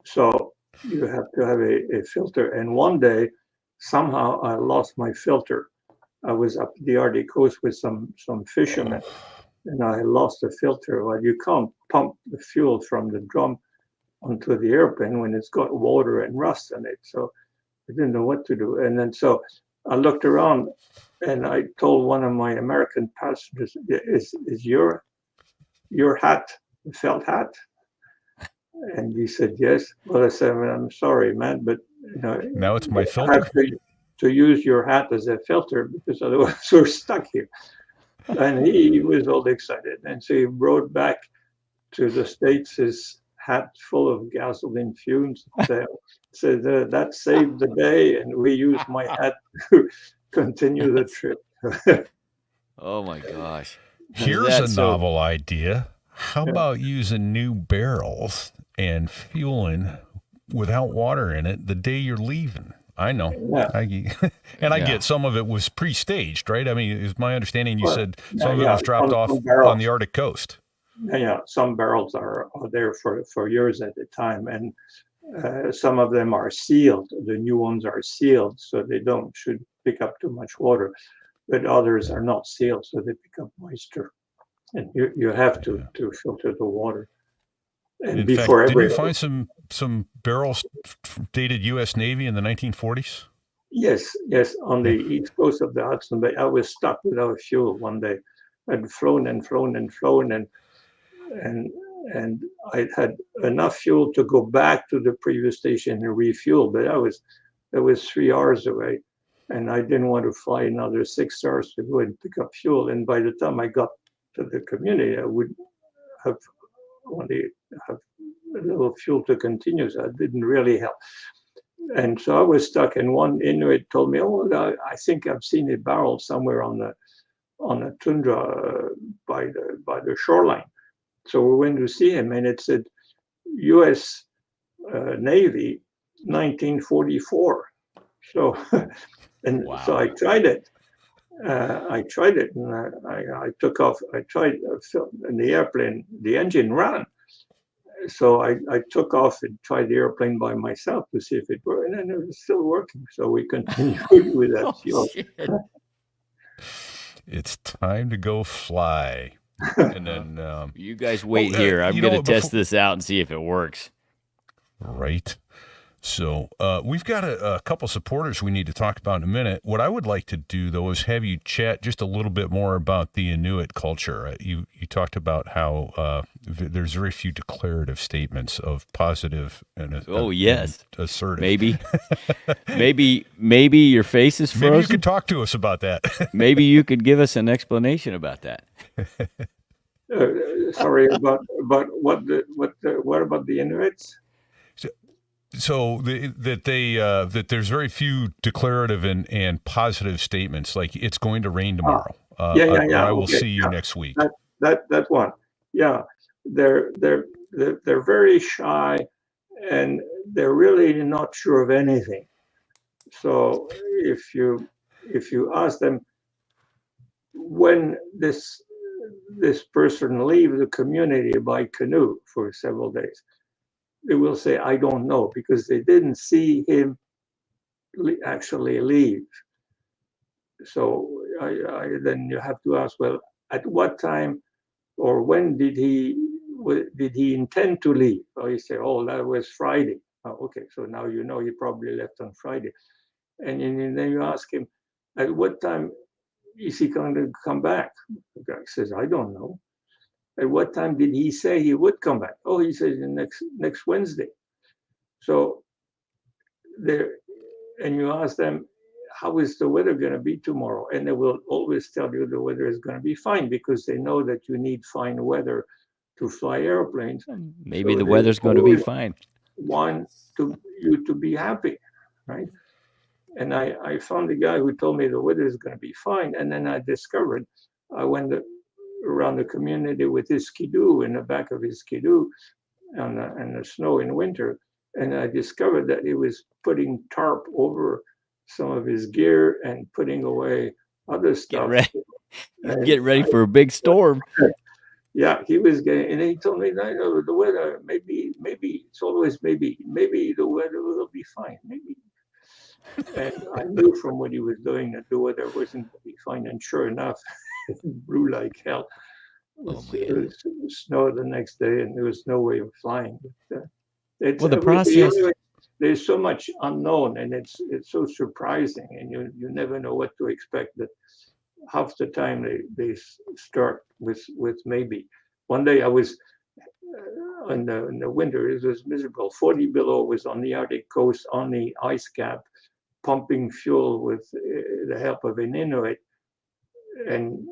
So you have to have a filter. And one day, somehow I lost my filter. I was up the Arctic coast with some fishermen, and I lost the filter. Well, you can't pump the fuel from the drum onto the airplane when it's got water and rust in it. So I didn't know what to do. And then so I looked around and I told one of my American passengers, is your hat a felt hat? And he said, yes. Well, I said, well, I'm sorry, man, but Now it's my I filter. have to use your hat as a filter because otherwise we're stuck here. And he was all excited. And so he brought back to the States his hat full of gasoline fumes. Said that saved the day, and we used my hat to continue the trip. Oh my gosh. Here's a novel idea. How about using new barrels and fueling without water in it the day you're leaving? I know. Yeah. I get some of it was pre-staged, right? I mean, is my understanding you said some of it was dropped off on the Arctic coast. Yeah, some barrels are there for years at a time, and some of them are sealed. The new ones are sealed, so they should pick up too much water, but others are not sealed, so they pick up moisture, and you have to filter the water. And in before fact, did you find some barrels dated U.S. Navy in the 1940s? Yes, on the east coast of the Hudson Bay. I was stuck without fuel one day. I'd flown and I had enough fuel to go back to the previous station and refuel, but it was 3 hours away, and I didn't want to fly another 6 hours to go and pick up fuel. And by the time I got to the community, I would have only have a little fuel to continue, so it didn't really help. And so I was stuck, and one Inuit told me, "Oh, I think I've seen a barrel somewhere on the tundra by the shoreline." So we went to see him, and it said U.S. Navy, 1944. So, so I tried it. And I took off. I tried, and the airplane, the engine ran. So I took off and tried the airplane by myself to see if it worked, and it was still working. So we continued with that fuel. It's time to go fly. And then you guys wait here. I'm going to test this out and see if it works. Right. So we've got a couple supporters we need to talk about in a minute. What I would like to do, though, is have you chat just a little bit more about the Inuit culture. You talked about how there's very few declarative statements of positive and assertive. Maybe your face is frozen. Maybe you could talk to us about that. Maybe you could give us an explanation about that. Sorry, about what about the Inuits? So that there's very few declarative and positive statements, like it's going to rain tomorrow. I will see you next week. That one. Yeah, they're very shy, and they're really not sure of anything. So if you ask them when this person leaves the community by canoe for several days, they will say, I don't know, because they didn't see him actually leave. So then you have to ask, well, at what time or when did he intend to leave? Or you say, oh, that was Friday. Oh, okay, so now you know he probably left on Friday. And then you ask him, At what time is he going to come back? The guy says, I don't know. At what time did he say he would come back? Oh, he says next Wednesday. So there, and you ask them, how is the weather going to be tomorrow? And they will always tell you the weather is going to be fine, because they know that you need fine weather to fly airplanes. Maybe So the they weather's going to be always fine. Want you to be happy, right? And I found a guy who told me the weather is going to be fine. And then I discovered, I went around the community with his skidoo, in the back of his skidoo, and the snow in winter. And I discovered that he was putting tarp over some of his gear and putting away other stuff. Get ready for a big storm. Yeah, he was getting, and he told me, I know the weather, maybe it's always maybe the weather will be fine, maybe. And I knew from what he was doing that the weather wasn't going to be fine. And sure enough, it blew like hell. It was snow the next day, and there was no way of flying. But, the process. There's so much unknown, and it's so surprising, and you never know what to expect. That half the time they start with maybe. One day I was in the winter, it was miserable. 40 below, was on the Arctic coast on the ice cap, pumping fuel with the help of an Inuit, and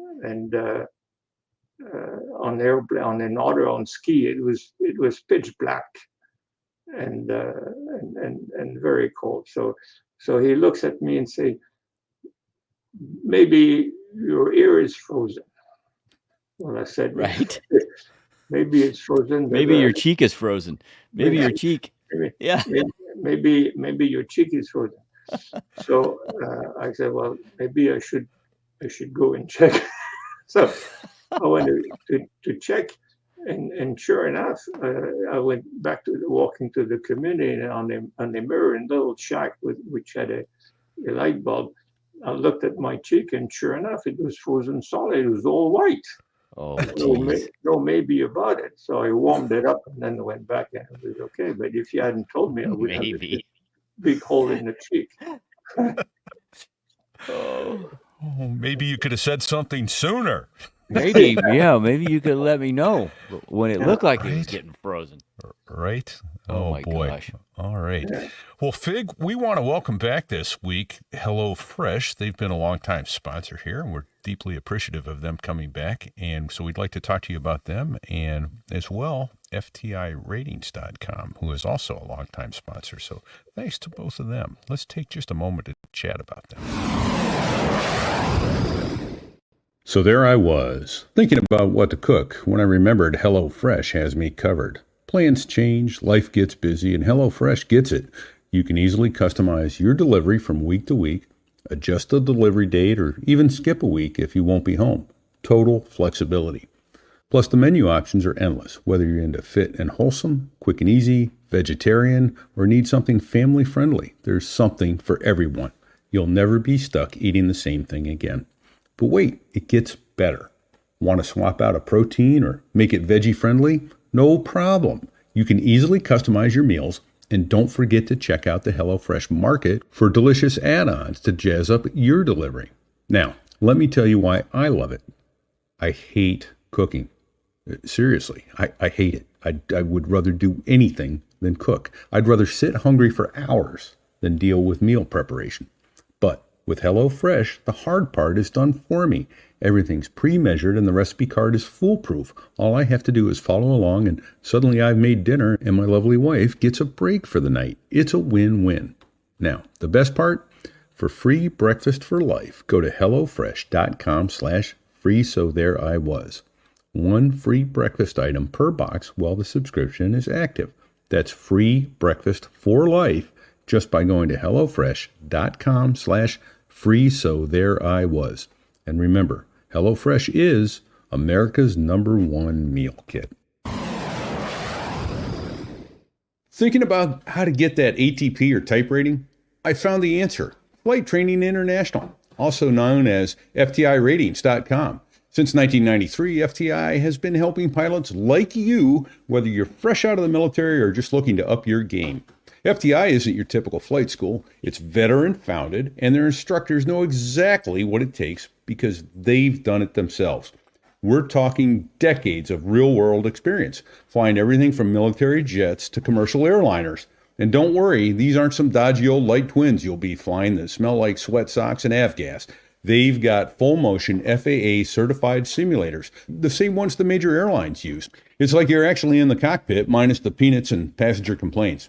on airplane, on another on ski. It was pitch black and very cold. So he looks at me and say, maybe your ear is frozen. Well, I said, right. Maybe it's frozen. Maybe your cheek is frozen. Maybe your cheek. Yeah. Maybe your cheek is frozen. So I said, well, maybe I should go and check. So I went to check, and sure enough, I went back to walking to the community, and on the mirror in the little shack which had a light bulb, I looked at my cheek, and sure enough, it was frozen solid. It was all white. Oh, no maybe about it. So I warmed it up, and then went back, and it was okay. But if you hadn't told me, I would have a big hole in the cheek. Maybe you could have said something sooner. Maybe you could let me know when it looked like it was getting frozen. Right? Oh my boy. Gosh. All right. Yeah. Well, Fig, we want to welcome back this week HelloFresh. They've been a longtime sponsor here, and we're deeply appreciative of them coming back. And so we'd like to talk to you about them, and as well, FTIratings.com, who is also a longtime sponsor. So thanks to both of them. Let's take just a moment to chat about them. So there I was, thinking about what to cook when I remembered HelloFresh has me covered. Plans change, life gets busy, and HelloFresh gets it. You can easily customize your delivery from week to week, adjust the delivery date, or even skip a week if you won't be home. Total flexibility. Plus, the menu options are endless, whether you're into fit and wholesome, quick and easy, vegetarian, or need something family friendly. There's something for everyone. You'll never be stuck eating the same thing again. But wait, it gets better. Want to swap out a protein or make it veggie friendly? No problem. You can easily customize your meals, and don't forget to check out the HelloFresh Market for delicious add-ons to jazz up your delivery. Now, let me tell you why I love it. I hate cooking. Seriously, I hate it. I would rather do anything than cook. I'd rather sit hungry for hours than deal with meal preparation. But with HelloFresh, the hard part is done for me. Everything's pre-measured and the recipe card is foolproof. All I have to do is follow along, and suddenly I've made dinner and my lovely wife gets a break for the night. It's a win-win. Now, the best part? For free breakfast for life, go to hellofresh.com/free. So there I was. One free breakfast item per box while the subscription is active. That's free breakfast for life just by going to hellofresh.com/free. So there I was. And remember, HelloFresh is America's #1 meal kit. Thinking about how to get that ATP or type rating? I found the answer. Flight Training International, also known as FTIratings.com. Since 1993, FTI has been helping pilots like you, whether you're fresh out of the military or just looking to up your game. FTI isn't your typical flight school. It's veteran founded, and their instructors know exactly what it takes because they've done it themselves. We're talking decades of real world experience, flying everything from military jets to commercial airliners. And don't worry, these aren't some dodgy old light twins you'll be flying that smell like sweat socks and avgas. They've got full motion FAA certified simulators, the same ones the major airlines use. It's like you're actually in the cockpit minus the peanuts and passenger complaints.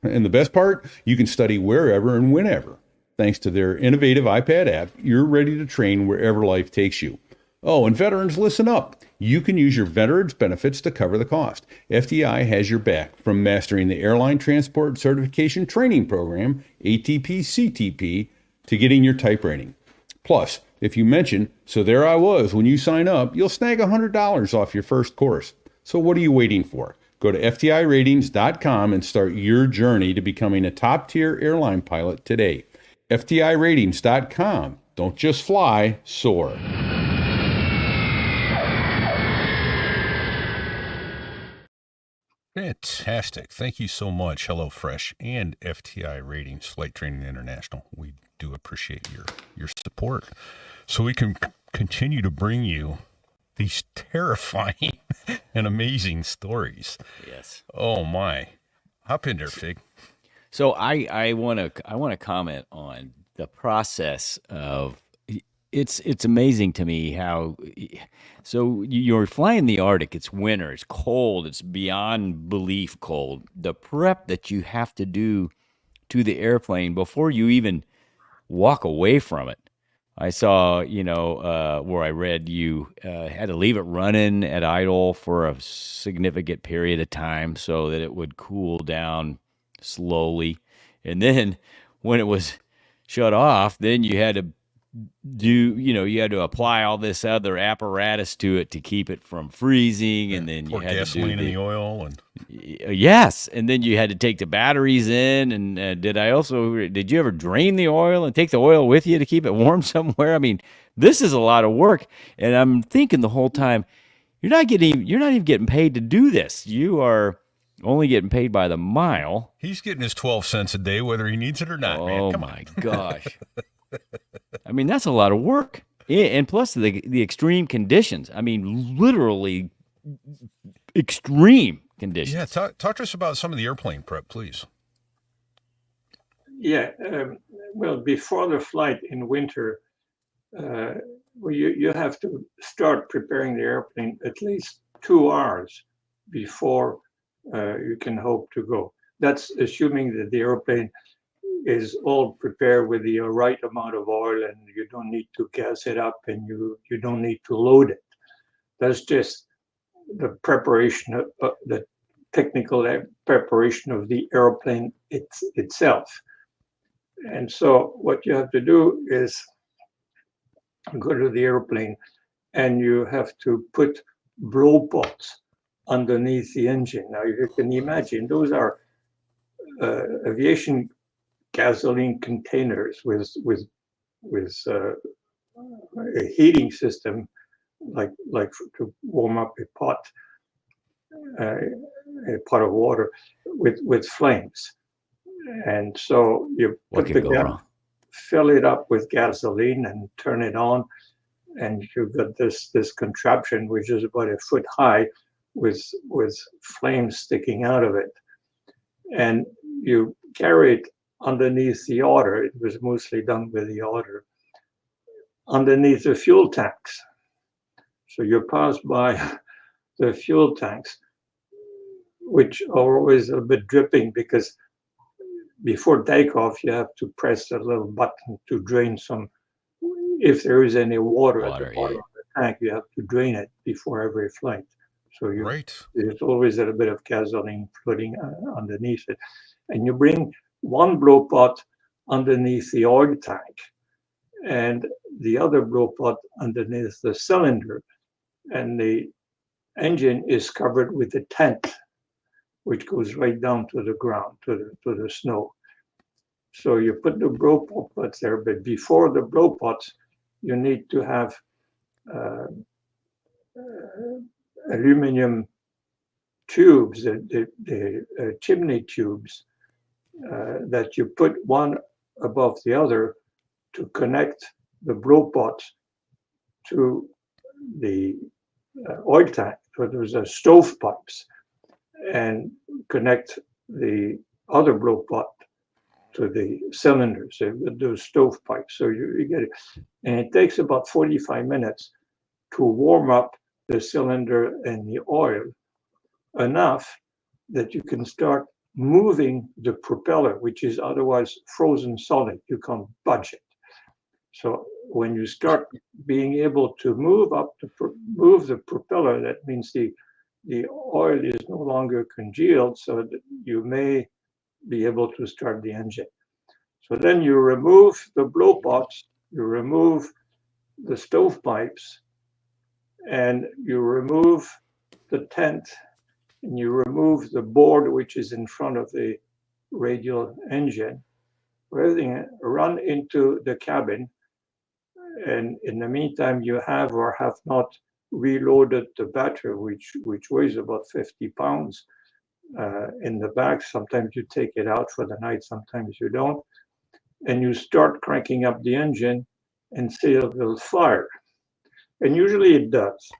And the best part, you can study wherever and whenever. Thanks to their innovative iPad app, you're ready to train wherever life takes you. Oh, and veterans, listen up. You can use your veterans benefits to cover the cost. FTI has your back from mastering the Airline Transport Certification Training Program, ATP-CTP, to getting your type rating. Plus, if you mention, "So there I was," when you sign up, you'll snag $100 off your first course. So what are you waiting for? Go to FTIratings.com and start your journey to becoming a top-tier airline pilot today. FTIratings.com. Don't just fly, soar. Fantastic. Thank you so much, HelloFresh and FTI Ratings Flight Training International. We do appreciate your support so we can continue to bring you these terrifying and amazing stories. Yes. Oh, my. Hop in there, Fig. So I want to comment on the process of it's amazing to me how so you're flying the Arctic, it's winter, it's cold, it's beyond belief cold. The prep that you have to do to the airplane before you even walk away from it. I saw, where I read you had to leave it running at idle for a significant period of time so that it would cool down slowly. And then when it was shut off, then you had to you had to apply all this other apparatus to it to keep it from freezing. And then you Pour had gasoline to do in the oil. And yes. And then you had to take the batteries in. And did you ever drain the oil and take the oil with you to keep it warm somewhere? I mean, this is a lot of work. And I'm thinking the whole time, you're not even getting paid to do this. You are only getting paid by the mile. He's getting his 12 cents a day, whether he needs it or not, man. Oh, Come on. my gosh. I mean, that's a lot of work. And plus the extreme conditions. I mean, literally extreme conditions. Yeah, talk to us about some of the airplane prep, please. Yeah, well, before the flight in winter, you have to start preparing the airplane at least 2 hours before you can hope to go. That's assuming that the airplane is all prepared with the right amount of oil and you don't need to gas it up and you don't need to load it. That's just the preparation of the technical preparation of the airplane itself. And so what you have to do is go to the airplane and you have to put blow pots underneath the engine. Now you can imagine those are aviation gasoline containers with a heating system like to warm up a pot of water with flames. And so you fill it up with gasoline and turn it on, and you've got this contraption which is about 1 foot high with flames sticking out of it, and you carry it underneath the order. It was mostly done with the order underneath the fuel tanks. So you pass by the fuel tanks, which are always a bit dripping because before takeoff, you have to press a little button to drain some. If there is any water at the bottom of the tank, you have to drain it before every flight. So there's always a little bit of gasoline floating underneath it. And you bring one blow pot underneath the oil tank and the other blow pot underneath the cylinder. And the engine is covered with a tent, which goes right down to the ground, to the snow. So you put the blow pots there, but before the blow pots, you need to have aluminum tubes, the chimney tubes, that you put one above the other to connect the blow pot to the oil tank. So there's a stovepipes, and connect the other blow pot to the cylinders. So those stovepipes. So you get it, and it takes about 45 minutes to warm up the cylinder and the oil enough that you can start moving the propeller, which is otherwise frozen solid. You can't budge it. So when you start being able to move the propeller, that means the oil is no longer congealed, so that you may be able to start the engine. So then you remove the blow pots, you remove the stovepipes, and you remove the tent, and you remove the board which is in front of the radial engine. Everything run into the cabin, and in the meantime you have or have not reloaded the battery, which weighs about 50 pounds in the back. Sometimes you take it out for the night, sometimes you don't, and you start cranking up the engine and see if it'll fire, and usually it does.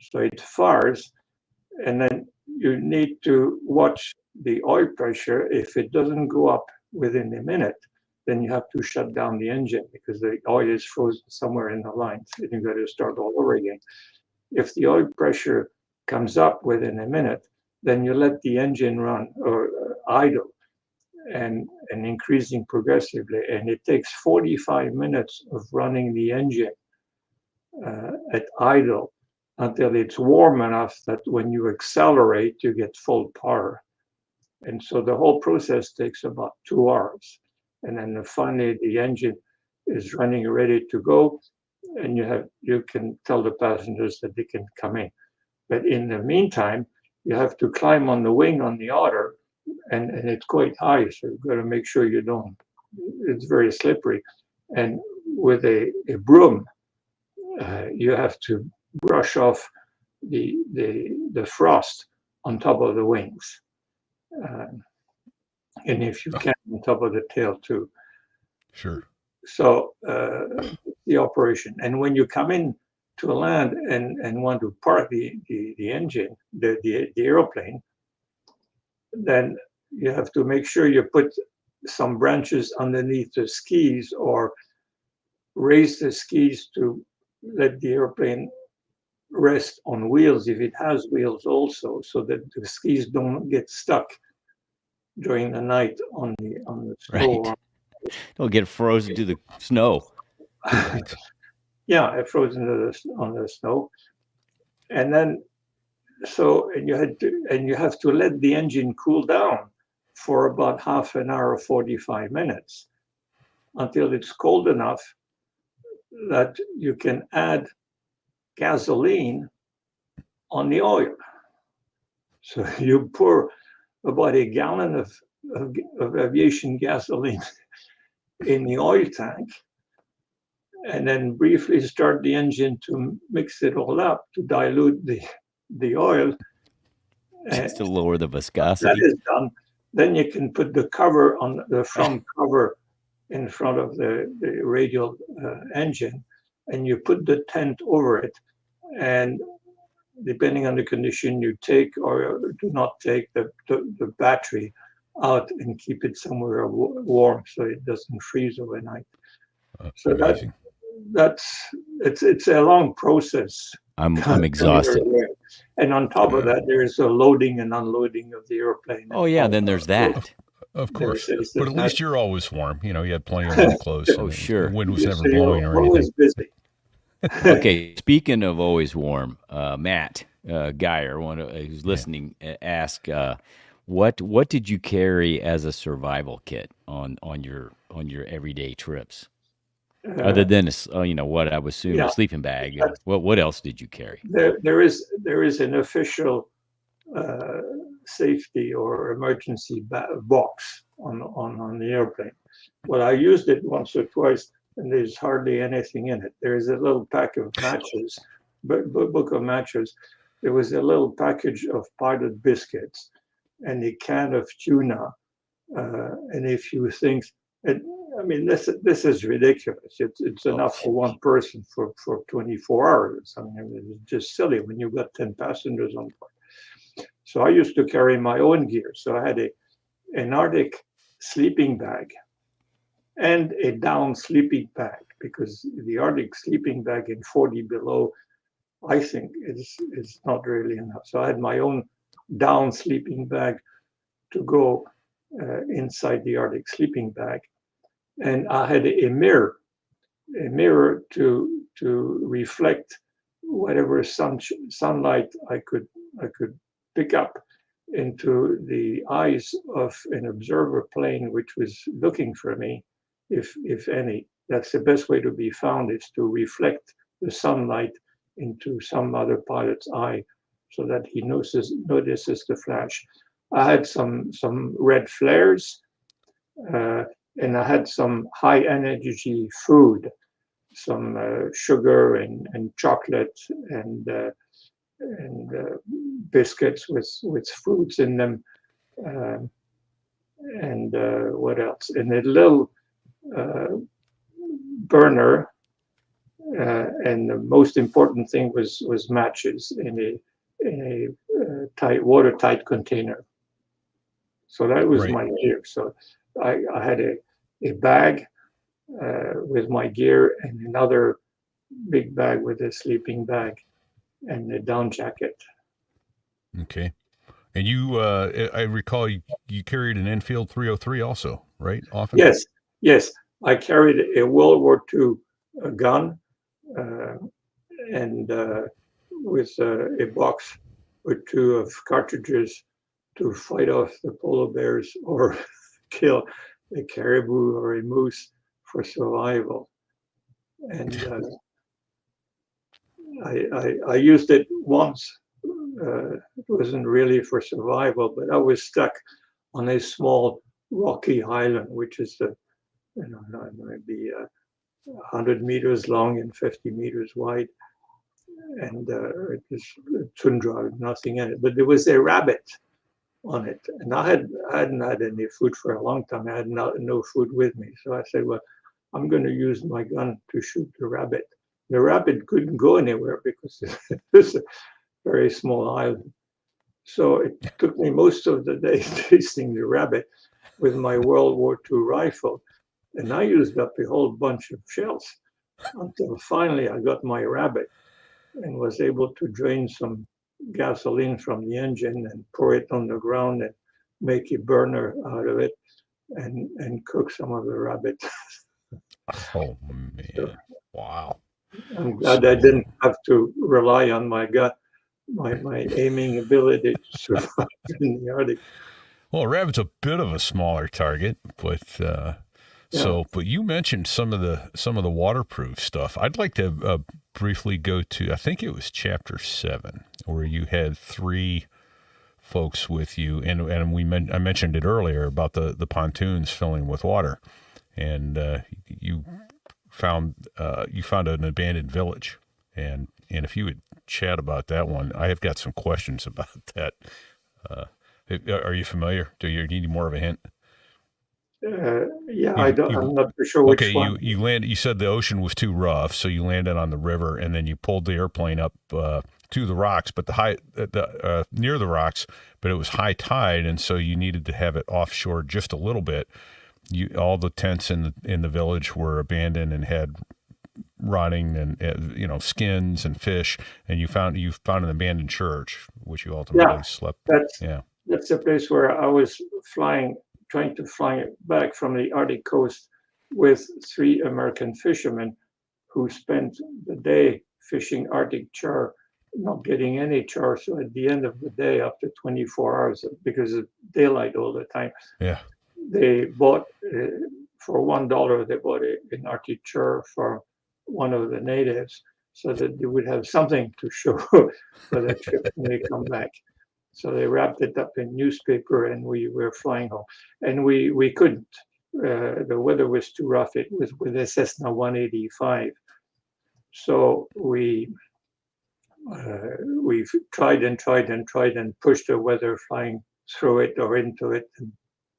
So it fires, and then you need to watch the oil pressure. If it doesn't go up within a minute, then you have to shut down the engine because the oil is frozen somewhere in the lines, and you've got to start all over again. If the oil pressure comes up within a minute, then you let the engine run or idle, and increasing progressively. And it takes 45 minutes of running the engine at idle until it's warm enough that when you accelerate, you get full power. And so the whole process takes about 2 hours. And then finally the engine is running ready to go, and you can tell the passengers that they can come in. But in the meantime, you have to climb on the wing on the otter, and it's quite high, so you've got to make sure you don't, it's very slippery. And with a broom, you have to brush off the frost on top of the wings. And if you can, on top of the tail too. Sure. So the operation. And when you come in to land and want to park the engine, the airplane, then you have to make sure you put some branches underneath the skis, or raise the skis to let the airplane rest on wheels if it has wheels also, so that the skis don't get stuck during the night on the snow. Right. Don't get frozen to the snow. Yeah, it frozen on the snow. And then you have to let the engine cool down for about half an hour, 45 minutes, until it's cold enough that you can add gasoline on the oil. So you pour about a gallon of aviation gasoline in the oil tank, and then briefly start the engine to mix it all up to dilute the oil. Just to lower the That viscosity. is done. Then you can put the cover on the front cover in front of the radial engine, and you put the tent over it. And depending on the condition, you take or do not take the battery out and keep it somewhere warm so it doesn't freeze overnight. So Amazing. it's a long process. I'm exhausted. And on top of that, there is a loading and unloading of the airplane. Oh yeah, then there's that. Of course. There's But at that. least you're always warm. You had plenty of winter clothes. Oh, sure. The wind was So never you're blowing or always anything. busy. Okay, speaking of always warm, Matt Geyer, who's listening, asked, what did you carry as a survival kit on your everyday trips, other than what I would assume a sleeping bag? What else did you carry? There is an official safety or emergency box on the airplane. Well, I used it once or twice, and there's hardly anything in it. There is a little pack of matches, book of matches. There was a little package of pilot biscuits and a can of tuna and a few things. And I mean, this is ridiculous. It's enough for one person for 24 hours. I mean, it's just silly when you've got 10 passengers on board. So I used to carry my own gear. So I had an Arctic sleeping bag and a down sleeping bag, because the Arctic sleeping bag in 40 below, I think, is not really enough. So I had my own down sleeping bag to go inside the Arctic sleeping bag. And I had a mirror to reflect whatever sunlight I could pick up into the eyes of an observer plane which was looking for me, if any. That's the best way to be found, is to reflect the sunlight into some other pilot's eye so that he notices the flash. I had some red flares, and I had some high energy food, some sugar and chocolate and biscuits with fruits in them, and what else? And a little burner, and the most important thing was matches in a tight, watertight container. So that was Right. my gear. So I had a bag with my gear and another big bag with a sleeping bag and a down jacket. Okay. And you, I recall you carried an Enfield 303 also, right? Often? Yes. I carried a World War II gun, and with a box or two of cartridges to fight off the polar bears or kill a caribou or a moose for survival. And I used it once. It wasn't really for survival, but I was stuck on a small rocky island, which is maybe 100 meters long and 50 meters wide, and it was tundra with nothing in it. But there was a rabbit on it, and I hadn't had any food for a long time. I had no food with me, so I said, "Well, I'm going to use my gun to shoot the rabbit." The rabbit couldn't go anywhere because it was a very small island. So it took me most of the day chasing the rabbit with my World War II rifle, and I used up a whole bunch of shells until finally I got my rabbit and was able to drain some gasoline from the engine and pour it on the ground and make a burner out of it and cook some of the rabbit. Oh, man. Wow. I'm glad I didn't have to rely on my gun, my aiming ability to survive in the Arctic. Well, a rabbit's a bit of a smaller target, but but you mentioned some of the waterproof stuff. I'd like to briefly go to, I think it was chapter 7, where you had 3 folks with you, and I mentioned it earlier about the pontoons filling with water, and you found an abandoned village, and if you would chat about that one, I have got some questions about that. Are you familiar? Do you need more of a hint? I'm not sure which one. Okay, you landed. You said the ocean was too rough, so you landed on the river, and then you pulled the airplane up to the rocks, but near the rocks, but it was high tide, and so you needed to have it offshore just a little bit. All the tents in the village were abandoned and had rotting and skins and fish, and you found an abandoned church, which you ultimately slept. That's the place where I was trying to fly back from the Arctic coast with 3 American fishermen who spent the day fishing Arctic char, not getting any char. So at the end of the day, after 24 hours, because of daylight all the time, they bought for $1. They bought an Arctic char for one of the natives, so that they would have something to show for the trip when they come back. So they wrapped it up in newspaper, and we were flying home. And we couldn't. The weather was too rough. It was with a Cessna 185. So we tried and pushed the weather flying through it or into it. And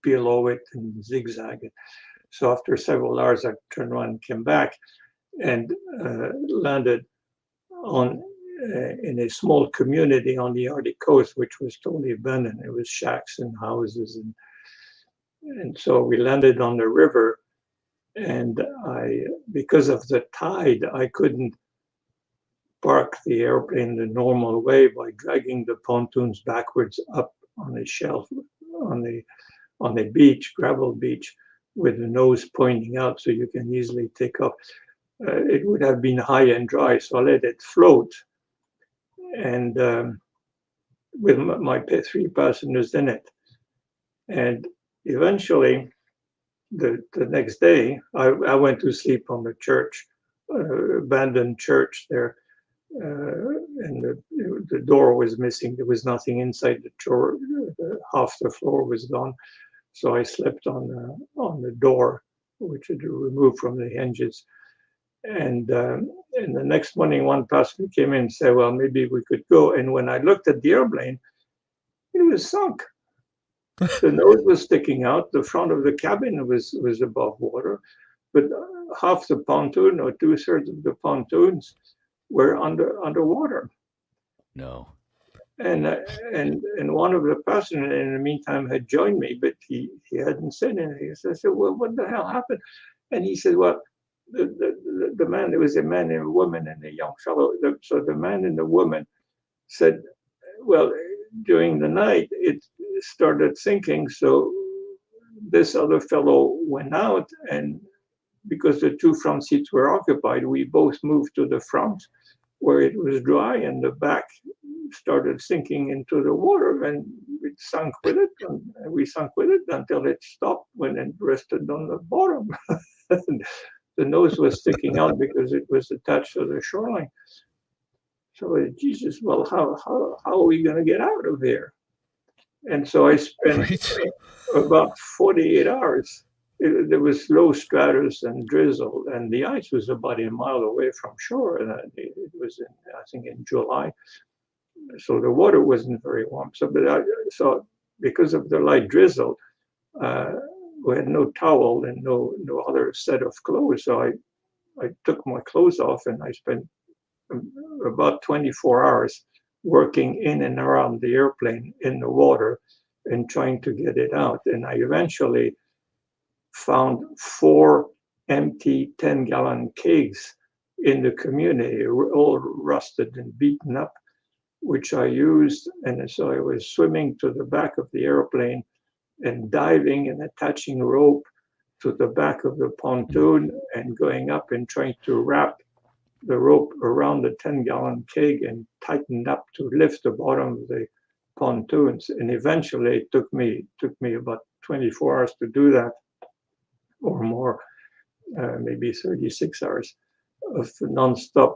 below it and zigzag it. So after several hours, I turned around and came back and landed on in a small community on the Arctic coast, which was totally abandoned. It was shacks and houses, and so we landed on the river. And because of the tide, I couldn't park the airplane the normal way by dragging the pontoons backwards up on a shelf on a beach, gravel beach, with the nose pointing out so you can easily take off. It would have been high and dry, so I let it float. And with my 3 passengers in it. And eventually, the next day, I went to sleep on the church, abandoned church there. And the door was missing. There was nothing inside the door. Half the floor was gone. So I slept on the door, which had been removed from the hinges. And the next morning, one passenger came in and said, well, maybe we could go. And when I looked at the airplane, it was sunk. The nose was sticking out. The front of the cabin was above water. But half the pontoon, or 2/3 of the pontoons, were underwater. No. And one of the passengers in the meantime had joined me, but he hadn't said anything. So I said, well, what the hell happened? And he said, well, the man, there was a man and a woman and a young fellow. So the man and the woman said, well, during the night, it started sinking. So this other fellow went out, and because the 2 front seats were occupied, we both moved to the front where it was dry, and the back started sinking into the water, and it sunk with it, and we sunk with it until it stopped when it rested on the bottom. The nose was sticking out because it was attached to the shoreline. So Jesus, well, how are we going to get out of here? And so I spent about 48 hours. There was low stratus and drizzle, and the ice was about a mile away from shore. And it was, I think, in July. So the water wasn't very warm. So because of the light drizzle, we had no towel and no other set of clothes. So I took my clothes off, and I spent about 24 hours working in and around the airplane in the water and trying to get it out. And I eventually found 4 empty 10-gallon kegs in the community, all rusted and beaten up, which I used. And so I was swimming to the back of the airplane and diving and attaching rope to the back of the pontoon and going up and trying to wrap the rope around the 10-gallon keg and tighten up to lift the bottom of the pontoons. And eventually it took me about 24 hours to do that, or more, maybe 36 hours of nonstop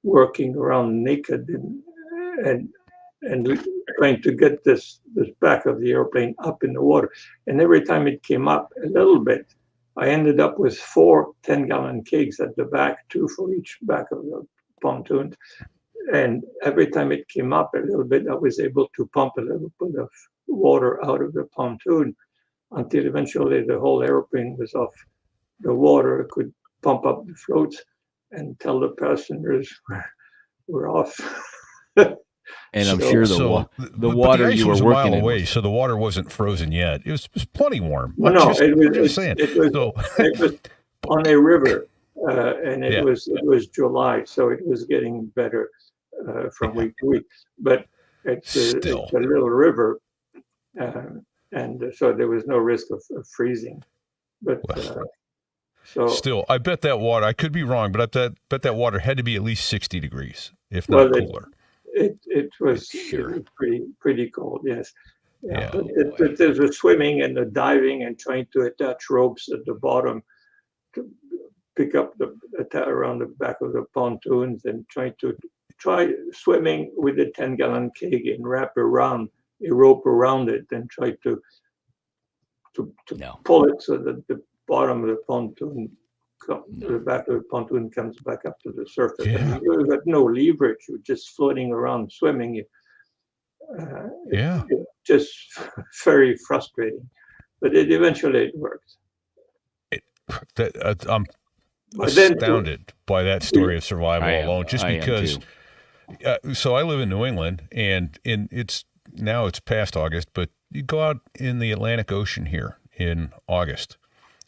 working around naked and trying to get this back of the airplane up in the water. And every time it came up a little bit, I ended up with 4 10-gallon kegs at the back, 2 for each back of the pontoon. And every time it came up a little bit, I was able to pump a little bit of water out of the pontoon until eventually the whole airplane was off the water, could pump up the floats and tell the passengers we're off. And I'm sure the water the ice you were was working a mile in away, so the water wasn't frozen yet. It was plenty warm. It was on a river, and it was July, so it was getting better from week to week. But it's a little river, and so there was no risk of freezing. But still, I bet that water, I could be wrong, but I bet that water had to be at least 60 degrees, if not cooler. It was pretty cold, yes. Yeah. But there's the swimming and the diving and trying to attach ropes at the bottom to pick up around the back of the pontoons, and try swimming with a 10-gallon keg and wrap around a rope around it and try to pull it so that the bottom of the pontoon, the back of the pontoon comes back up to the surface. Yeah. I mean, you got no leverage. You're just floating around swimming. It's just very frustrating. But eventually it worked. I'm But then astounded by that story of survival alone, just I am because. too. So I live in New England, and it's past August, but you go out in the Atlantic Ocean here in August,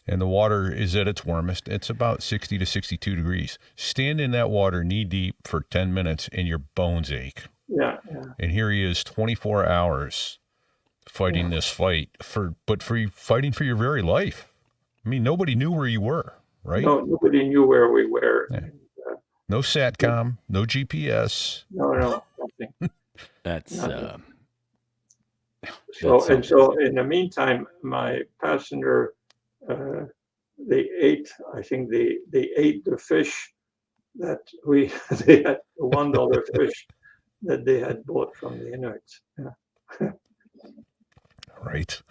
and the water is at its warmest. It's about 60 to 62 degrees. Stand in that water knee deep for 10 minutes, and your bones ache. Yeah. And here he is, 24 hours fighting this fight fighting for your very life. I mean, nobody knew where you were, right? No, nobody knew where we were. Yeah. No SatCom, no GPS. No, nothing. That's Nothing. That's so in the meantime, my passenger, they ate the fish that they had, the $1 fish that they had bought from the Inuits. Yeah. Right.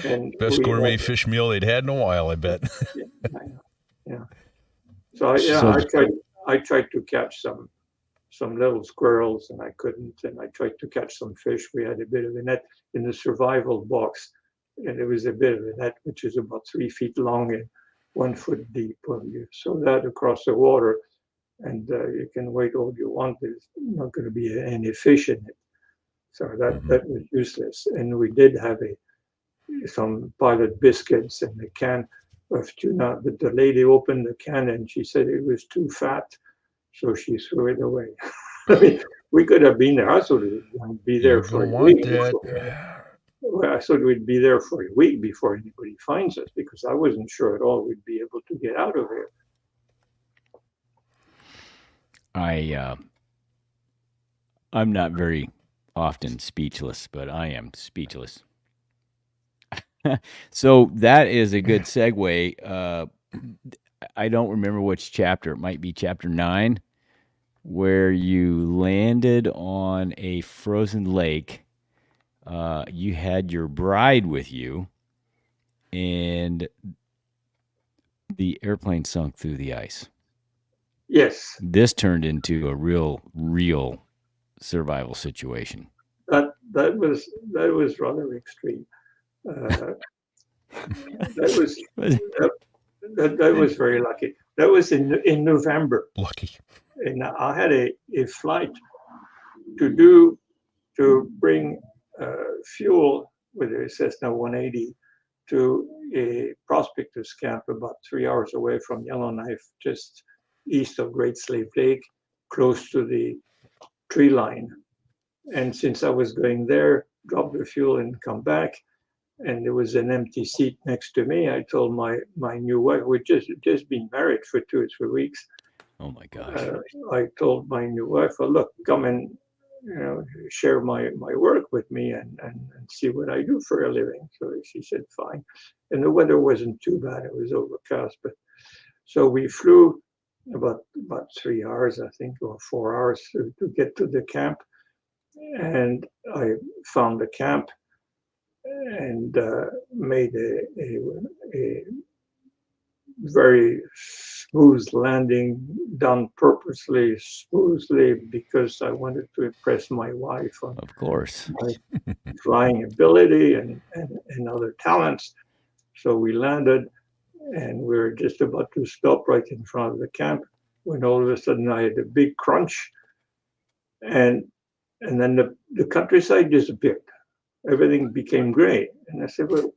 And Best gourmet fish meal they'd had in a while, I bet. Yeah. So I tried to catch some little squirrels, and I couldn't. And I tried to catch some fish. We had a bit of a net in the survival box, and it was a bit of a net which is about 3 feet long and 1 foot deep. When you throw that across the water, and you can wait all you want, there's not going to be any fish in it. So that was useless. And we did have some pilot biscuits and a can of tuna, but the lady opened the can and she said it was too fat, so she threw it away. I mean, we could have been there. I thought we'd be there for a week. I thought we'd be there for a week before anybody finds us, because I wasn't sure at all we'd be able to get out of here. I'm not very often speechless, but I am speechless. So that is a good segue. I don't remember which chapter. It might be chapter 9, where you landed on a frozen lake. You had your bride with you, and the airplane sunk through the ice. Yes. This turned into a real survival situation. That was rather extreme. That was very lucky. That was in November. Lucky. And I had a flight to bring fuel with a Cessna 180 to a prospectors camp about 3 hours away from Yellowknife, just east of Great Slave Lake, close to the tree line. And since I was going there, drop the fuel and come back, and there was an empty seat next to me, I told my new wife, we'd just been married for 2 or 3 weeks. Oh my gosh. I told my new wife, well, look, come and share my work with me and see what I do for a living. So she said, fine. And the weather wasn't too bad. It was overcast. But so we flew about 3 hours, I think, or 4 hours to get to the camp. And I found the camp and made a very smooth landing, done purposely smoothly because I wanted to impress my wife on, of course, my flying ability and other talents. So we landed, and we were just about to stop right in front of the camp when all of a sudden I had a big crunch, and then the countryside disappeared. Everything became gray, and I said, well,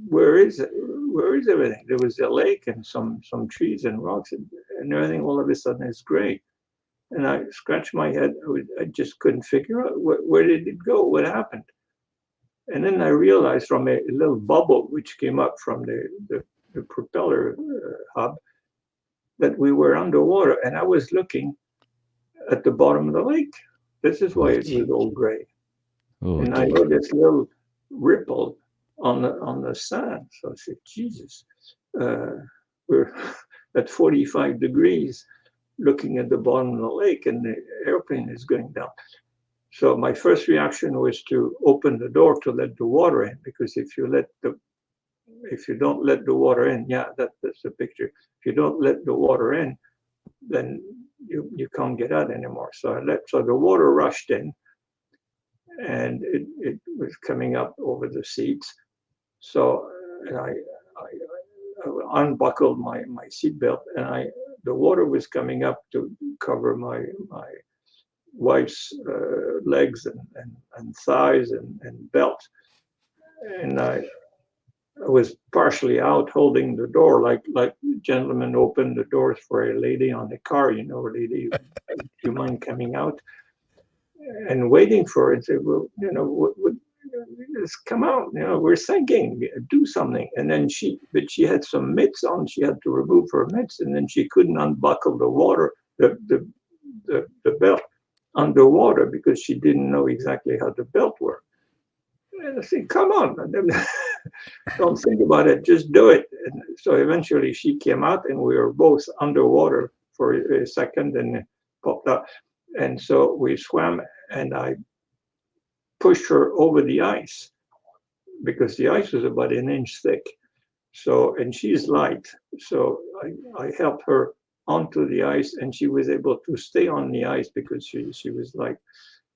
where is it? Where is everything? There was a lake and some trees and rocks, and everything all of a sudden is gray. And I scratched my head. I just couldn't figure out where did it go? What happened? And then I realized from a little bubble which came up from the propeller hub that we were underwater, and I was looking at the bottom of the lake. This is why it was all gray. Oh, and I know this little ripple on the sand. So I said, Jesus, we're at 45 degrees looking at the bottom of the lake, and the airplane is going down. So my first reaction was to open the door to let the water in, because if you don't let the water in, that's the picture. If you don't let the water in, then you can't get out anymore. So the water rushed in, and it was coming up over the seats. So, and I unbuckled my seatbelt, and the water was coming up to cover my wife's legs and thighs and belt, and I was partially out holding the door, like gentlemen open the doors for a lady on the car, lady, do you mind coming out? And waiting for her and say, well, just come out, we're sinking, do something. And then she had some mitts on, she had to remove her mitts, and then she couldn't unbuckle the belt underwater because she didn't know exactly how the belt worked. And I said, come on, don't think about it, just do it. And so eventually she came out and we were both underwater for a second and popped up. And so we swam and I pushed her over the ice because the ice was about an inch thick. So, and she's light. So I helped her onto the ice and she was able to stay on the ice because she was light.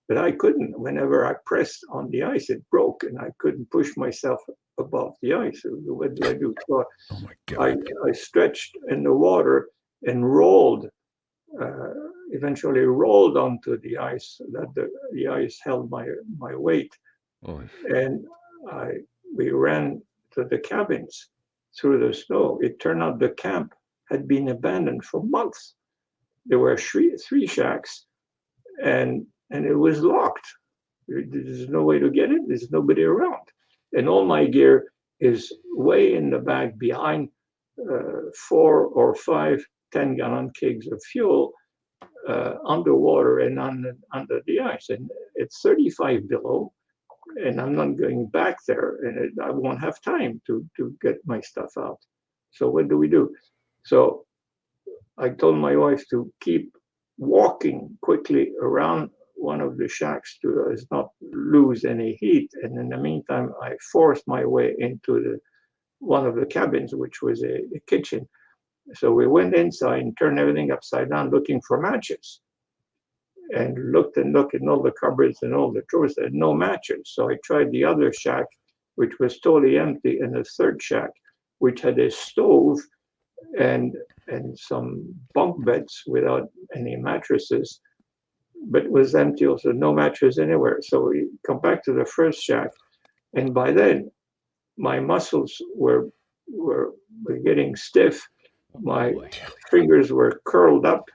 But I couldn't. Whenever I pressed on the ice, it broke, and I couldn't push myself above the ice. What do I do? So Oh my God. I stretched in the water and rolled, eventually rolled onto the ice so that the ice held my weight. Oh, And we ran to the cabins through the snow. It turned out the camp had been abandoned for months. There were three shacks, and it was locked. There's no way to get in. There's nobody around. And all my gear is way in the back behind 4 or 5 10-gallon kegs of fuel underwater and under the ice. And it's 35 below, and I'm not going back there, and I won't have time to get my stuff out. So what do we do? So I told my wife to keep walking quickly around one of the shacks to not lose any heat. And in the meantime, I forced my way into one of the cabins, which was a kitchen. So we went inside and turned everything upside down looking for matches. And looked in all the cupboards and all the drawers, there had no matches. So I tried the other shack, which was totally empty, and the third shack, which had a stove and some bunk beds without any mattresses, but was empty also, no mattress anywhere. So we come back to the first shack, and by then my muscles were getting stiff. My fingers were curled up,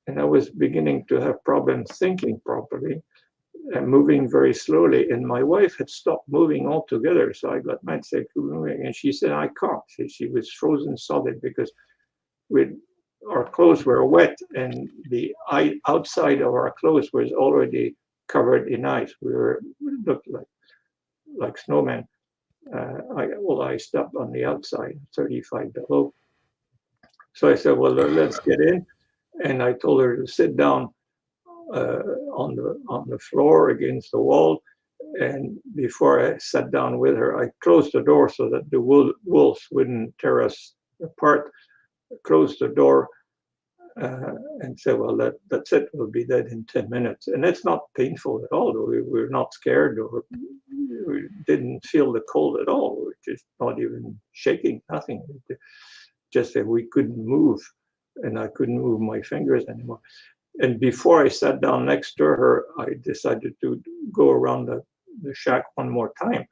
and I was beginning to have problems thinking properly and moving very slowly. And my wife had stopped moving altogether. So I got mad, said, and she said, I can't. She was frozen solid because our clothes were wet and the outside of our clothes was already covered in ice. We looked like snowmen. All iced up on the outside, 35 below. So I said, well, let's get in. And I told her to sit down on the floor against the wall. And before I sat down with her, I closed the door so that the wolves wouldn't tear us apart. I closed the door and said, well, that's it. We'll be dead in 10 minutes. And it's not painful at all. We're not scared or we didn't feel the cold at all. We're just not even shaking, nothing. Just that we couldn't move. And I couldn't move my fingers anymore. And before I sat down next to her, I decided to go around the shack one more time,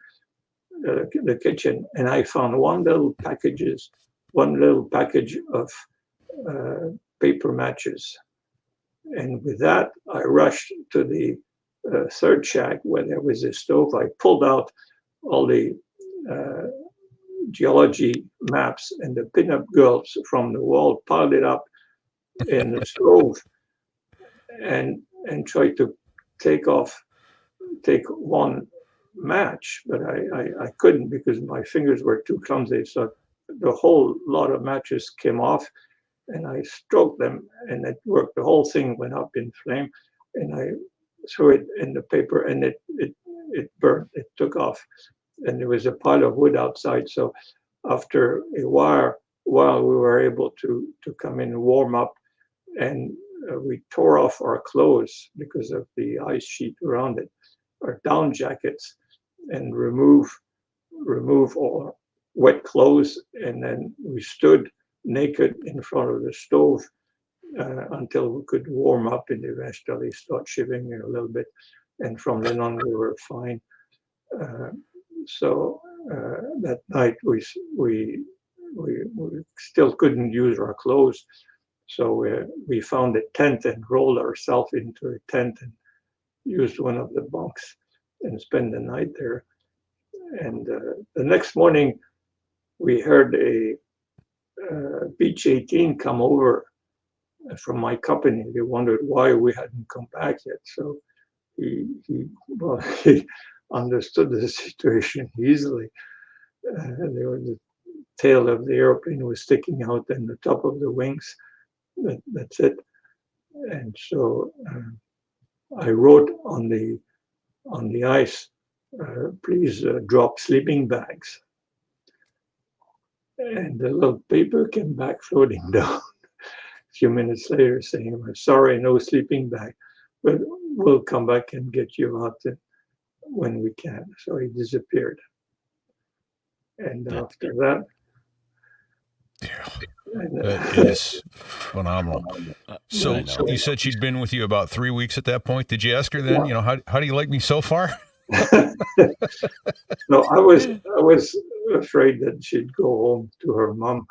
the kitchen, and I found one little package of paper matches. And with that, I rushed to the third shack where there was a stove. I pulled out all the geology maps and the pinup girls from the wall, piled it up in the stove, and tried to take one match, but I couldn't because my fingers were too clumsy. So the whole lot of matches came off, and I stroked them, and it worked. The whole thing went up in flame, and I threw it in the paper, and it burned. It took off. And there was a pile of wood outside. So after a while we were able to come in and warm up, and we tore off our clothes because of the ice sheet around it, our down jackets, and remove remove all wet clothes, and then we stood naked in front of the stove until we could warm up and eventually start shivering a little bit. And from then on, we were fine. So that night, we still couldn't use our clothes. So we found a tent and rolled ourselves into a tent and used one of the bunks and spent the night there. And the next morning, we heard a Beach 18 come over from my company. They wondered why we hadn't come back yet. So he understood the situation easily. The tail of the airplane was sticking out and the top of the wings. That's it. And so I wrote on the ice, please drop sleeping bags. And the little paper came back floating down a few minutes later saying, I'm sorry, no sleeping bag, but we'll come back and get you out when we can. So he disappeared. And after that, that is phenomenal. So you said she'd been with you about 3 weeks at that point. Did you ask her then, how do you like me so far? No, I was afraid that she'd go home to her mom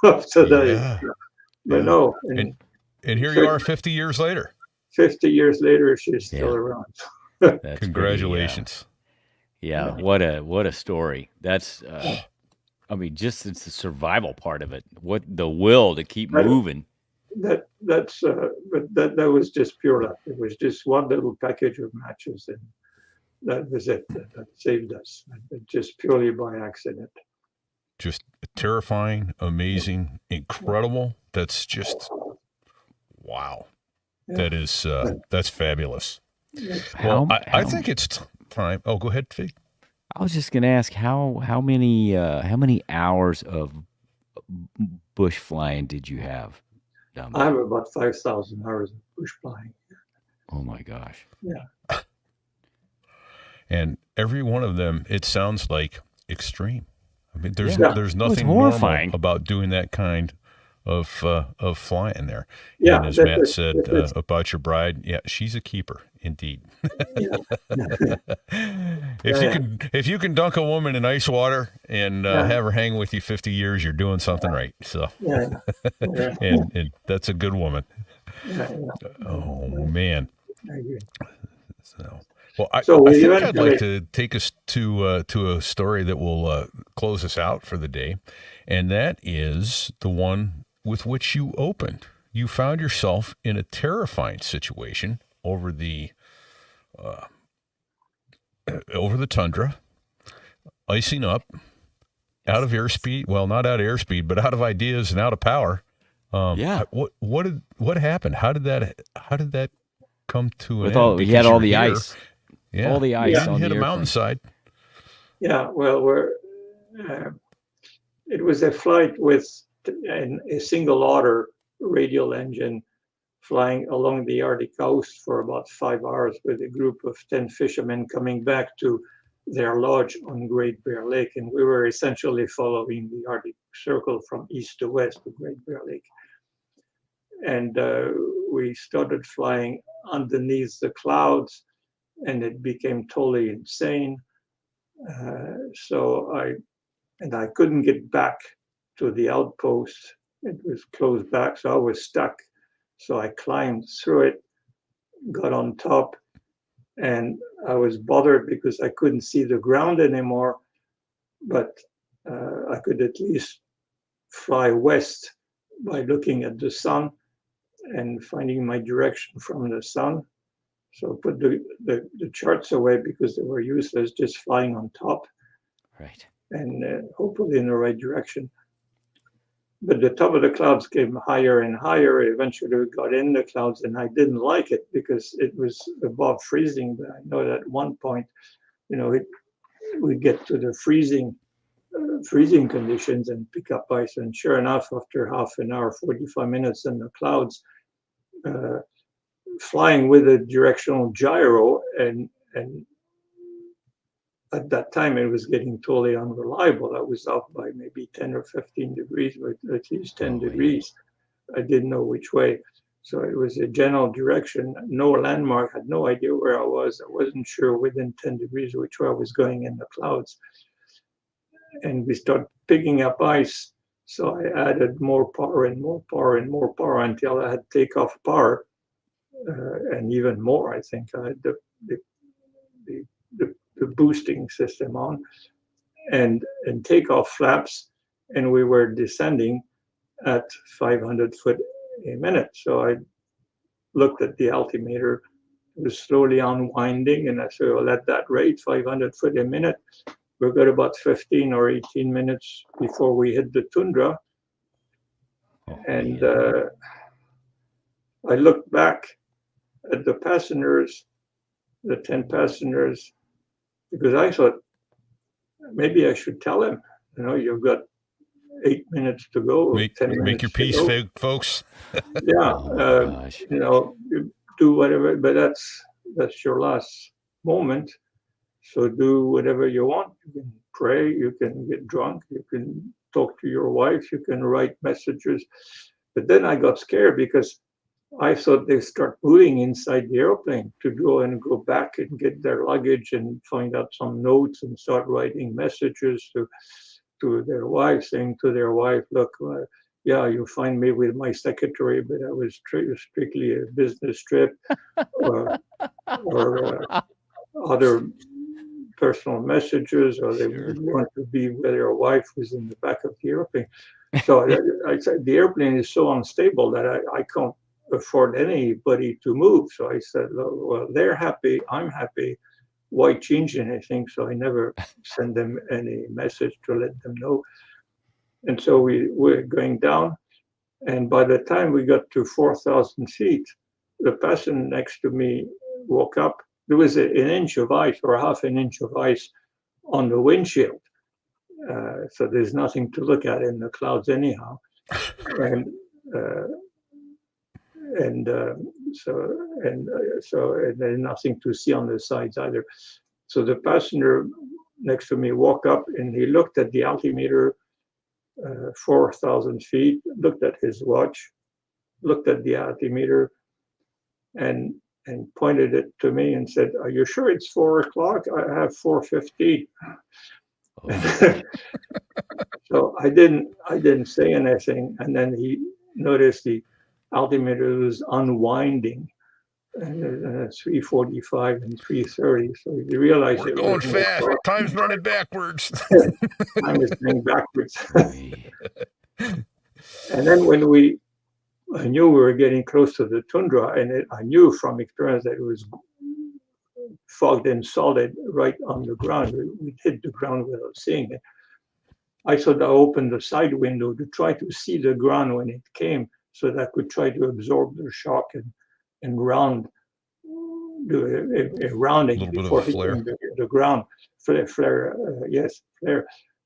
after that. But no. And here you are 50 years later. 50 years later, she's still around. Congratulations. What a story. That's I mean, just it's the survival part of it. What the will to keep moving. But that was just pure luck. It was just one little package of matches, and that was it. That saved us, just purely by accident. Just terrifying, amazing, incredible. That's just wow. Yeah. That is that's fabulous. Well, I think it's time. Oh, go ahead, Fig. I was just going to ask how many hours of bush flying did you have? I have about 5,000 hours of bush flying. Oh my gosh! Yeah. And every one of them, it sounds like extreme. I mean, there's nothing normal about doing that kind of flying there. Yeah, and as Matt said about your bride, she's a keeper indeed. If you can dunk a woman in ice water and have her hang with you 50 years, you're doing something right. So, and that's a good woman. Oh man. So. Well, I think I'd like to take us to a story that will close us out for the day, and that is the one with which you opened. You found yourself in a terrifying situation over the tundra, icing up, out of airspeed. Well, not out of airspeed, but out of ideas and out of power. What happened? How did that come to an end? We had all the ice. Yeah. All the ice on hit the a mountainside. Yeah, well, it was a flight with a single otter radial engine flying along the Arctic coast for about 5 hours with a group of 10 fishermen coming back to their lodge on Great Bear Lake. And we were essentially following the Arctic Circle from east to west to Great Bear Lake. And we started flying underneath the clouds, and it became totally insane. So I couldn't get back to the outpost. It was closed back, so I was stuck. So I climbed through it, got on top, and I was bothered because I couldn't see the ground anymore, but I could at least fly west by looking at the sun and finding my direction from the sun. So put the charts away because they were useless, just flying on top. Right. And hopefully in the right direction. But the top of the clouds came higher and higher. Eventually we got in the clouds, and I didn't like it because it was above freezing. But I know that at one point, we get to the freezing conditions and pick up ice. And sure enough, after half an hour, 45 minutes in the clouds, flying with a directional gyro and at that time, it was getting totally unreliable. I was off by maybe 10 or 15 degrees, but at least 10 degrees. I didn't know which way. So it was a general direction, no landmark, had no idea where I was. I wasn't sure within 10 degrees which way I was going in the clouds. And we started picking up ice. So I added more power and more power and more power until I had takeoff power, and even more. I think I had the boosting system on, and takeoff flaps, and we were descending at 500 foot a minute. So I looked at the altimeter. It was slowly unwinding, and I said, well, at that rate, 500 foot a minute, we've got about 15 or 18 minutes before we hit the tundra. And I looked back at the passengers, the 10 passengers, because I thought maybe I should tell him, you've got 8 minutes to go. Make your peace, folks. Yeah, you do whatever, but that's your last moment. So do whatever you want. You can pray, you can get drunk, you can talk to your wife, you can write messages. But then I got scared because I thought they start moving inside the airplane to go back and get their luggage and find out some notes and start writing messages to their wife, saying to their wife, look, yeah, you find me with my secretary, but I was strictly a business trip, or other personal messages, or they want to be where their wife was in the back of the airplane. So I said, the airplane is so unstable that I can't afford anybody to move. So I said, well, they're happy, I'm happy. Why change anything? So I never send them any message to let them know. And so we were going down. And by the time we got to 4,000 feet, the passenger next to me woke up. There was an inch of ice or half an inch of ice on the windshield. So there's nothing to look at in the clouds anyhow. And there's nothing to see on the sides either. So the passenger next to me woke up and he looked at the altimeter, 4,000 feet, looked at his watch, looked at the altimeter, and pointed it to me and said, "Are you sure it's 4 o'clock? I have 4:15." So I didn't say anything, and then he noticed the altimeter was unwinding, and 3:45 and 3:30. So he realized we're going fast. Time's running backwards. Time is going backwards. And then when I knew we were getting close to the tundra, and I knew from experience that it was fogged and solid right on the ground. We'd hit the ground without seeing it. I thought I opened the side window to try to see the ground when it came, so that I could try to absorb the shock and do a rounding before hitting the ground. Flare,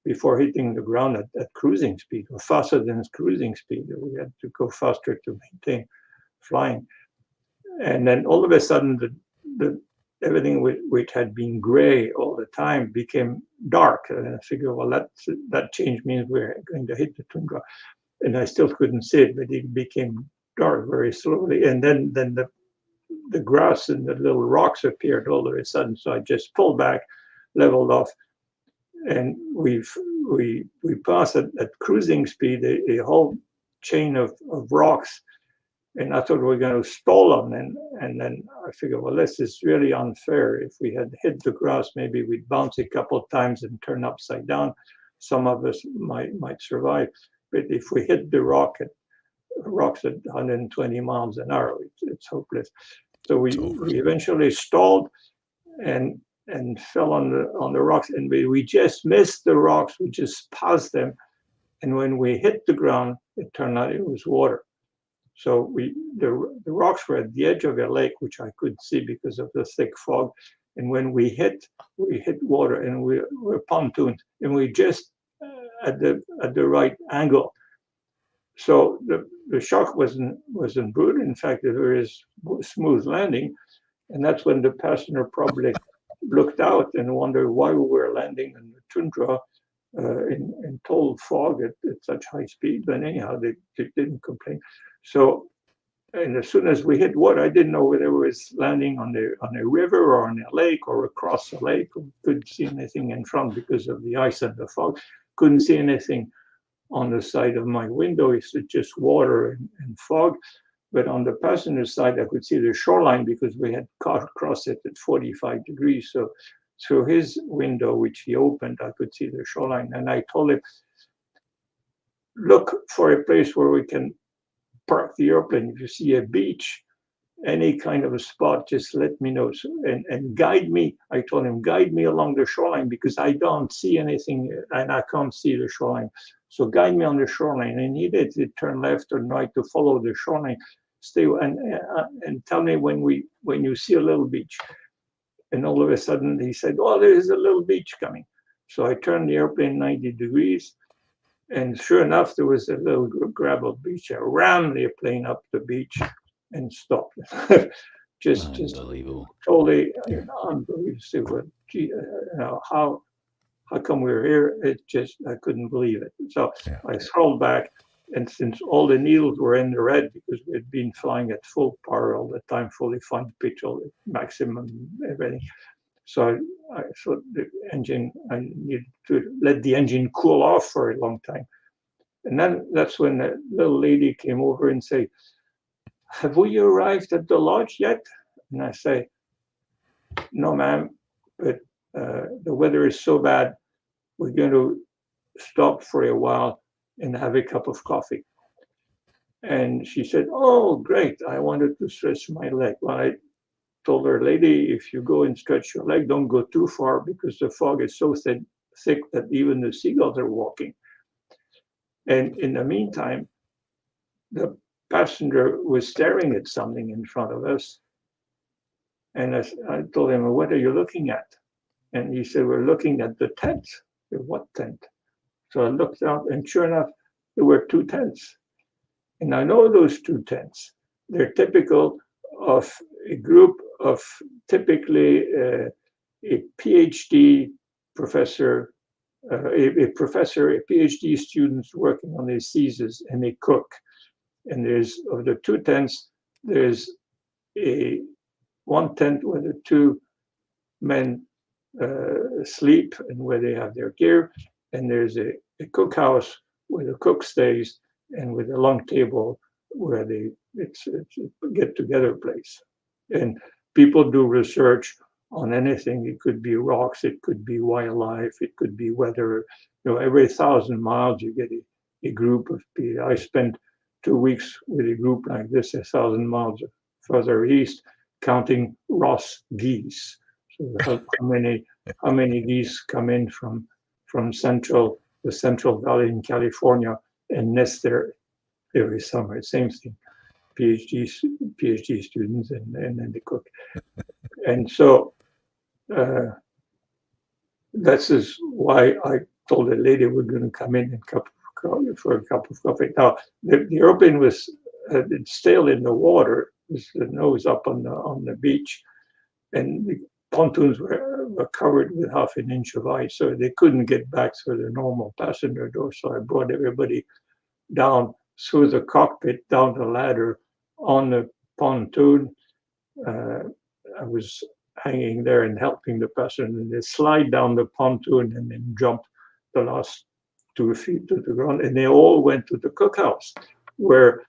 before hitting the ground at cruising speed, or faster than cruising speed. We had to go faster to maintain flying. And then all of a sudden, the everything which had been gray all the time became dark. And I figured, well, that change means we're going to hit the tundra. And I still couldn't see it, but it became dark very slowly. And then the grass and the little rocks appeared all of a sudden. So I just pulled back, leveled off, and we passed at cruising speed a whole chain of rocks. And I thought we were going to stall them. And then I figured, well, this is really unfair. If we had hit the grass, maybe we'd bounce a couple of times and turn upside down. Some of us might survive. But if we hit the rocks at 120 miles an hour, it's hopeless. So we eventually stalled and fell on the rocks. And we just missed the rocks. We just passed them. And when we hit the ground, it turned out it was water. So the rocks were at the edge of a lake, which I could see because of the thick fog. And when we hit water, and we were pontooned, and we just at the right angle. So the shock wasn't brutal. In fact, there was smooth landing, and that's when the passenger probably looked out and wondered why we were landing in the tundra in total fog at such high speed. But anyhow, they didn't complain. So, and as soon as we hit water, I didn't know whether it was landing on a river or on a lake or across a lake. We couldn't see anything in front because of the ice and the fog. Couldn't see anything on the side of my window. It's just water and fog. But on the passenger side, I could see the shoreline because we had crossed it at 45 degrees. So through his window, which he opened, I could see the shoreline. And I told him, look for a place where we can park the airplane. If you see a beach, any kind of a spot, just let me know. So, and guide me. I told him, guide me along the shoreline because I don't see anything and I can't see the shoreline. So guide me on the shoreline. And he did. He turned left or right to follow the shoreline. Stay and tell me when you see a little beach. And all of a sudden he said, oh, there is a little beach coming. So I turned the airplane 90 degrees. And sure enough, there was a little gravel beach. I rammed the plane up the beach and stopped. just Unbelievable. Totally unbelievable. Gee, how come we were here? It just, I couldn't believe it. So I scrolled back, and since all the needles were in the red because we had been flying at full power all the time, fully fine pitch, all the maximum everything. So so the engine, I needed to let the engine cool off for a long time. And then that's when the little lady came over and said, have we arrived at the lodge yet? And I say, no, ma'am, but the weather is so bad, we're going to stop for a while and have a cup of coffee. And she said, oh, great, I wanted to stretch my leg. Well, I told her, lady, if you go and stretch your leg, don't go too far because the fog is so thick that even the seagulls are walking. And in the meantime, the passenger was staring at something in front of us. And I told him, what are you looking at? And he said, we're looking at the tent. I said, what tent? So I looked out, and sure enough, there were two tents. And I know those two tents. They're typical of a group of typically a PhD professor, a PhD students working on their thesis, and a cook. And there's, of the two tents, there's one tent where the two men sleep and where they have their gear. And there's a cookhouse where the cook stays, and with a long table where it's a get-together place. And people do research on anything. It could be rocks, it could be wildlife, it could be weather. Every 1,000 miles you get a group of people. I spent 2 weeks with a group like this, 1,000 miles further east, counting Ross geese. So how many geese come in from the Central Valley in California and nest there every summer? Same thing. PhD students and then the cook. And so this is why I told the lady we're going to come in for a cup of coffee. Now, the airplane was still in the water, with the nose up on the beach, and the pontoons were covered with half an inch of ice, so they couldn't get back through the normal passenger door. So I brought everybody down through the cockpit, down the ladder, on the pontoon. I was hanging there and helping the passenger, and they slide down the pontoon and then jump the last 2 feet to the ground. And they all went to the cookhouse, where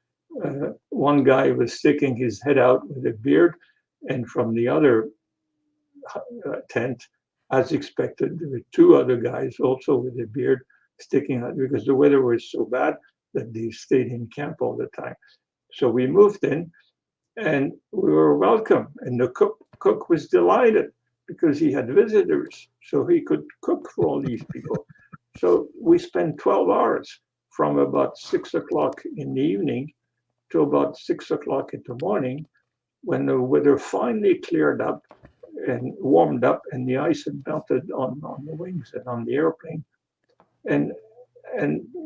one guy was sticking his head out with a beard, and from the other tent, as expected, there were two other guys also with a beard sticking out because the weather was so bad that they stayed in camp all the time. So we moved in, and we were welcome. And the cook was delighted because he had visitors, so he could cook for all these people. So we spent 12 hours from about 6 o'clock in the evening to about 6 o'clock in the morning, when the weather finally cleared up and warmed up, and the ice had melted on the wings and on the airplane. And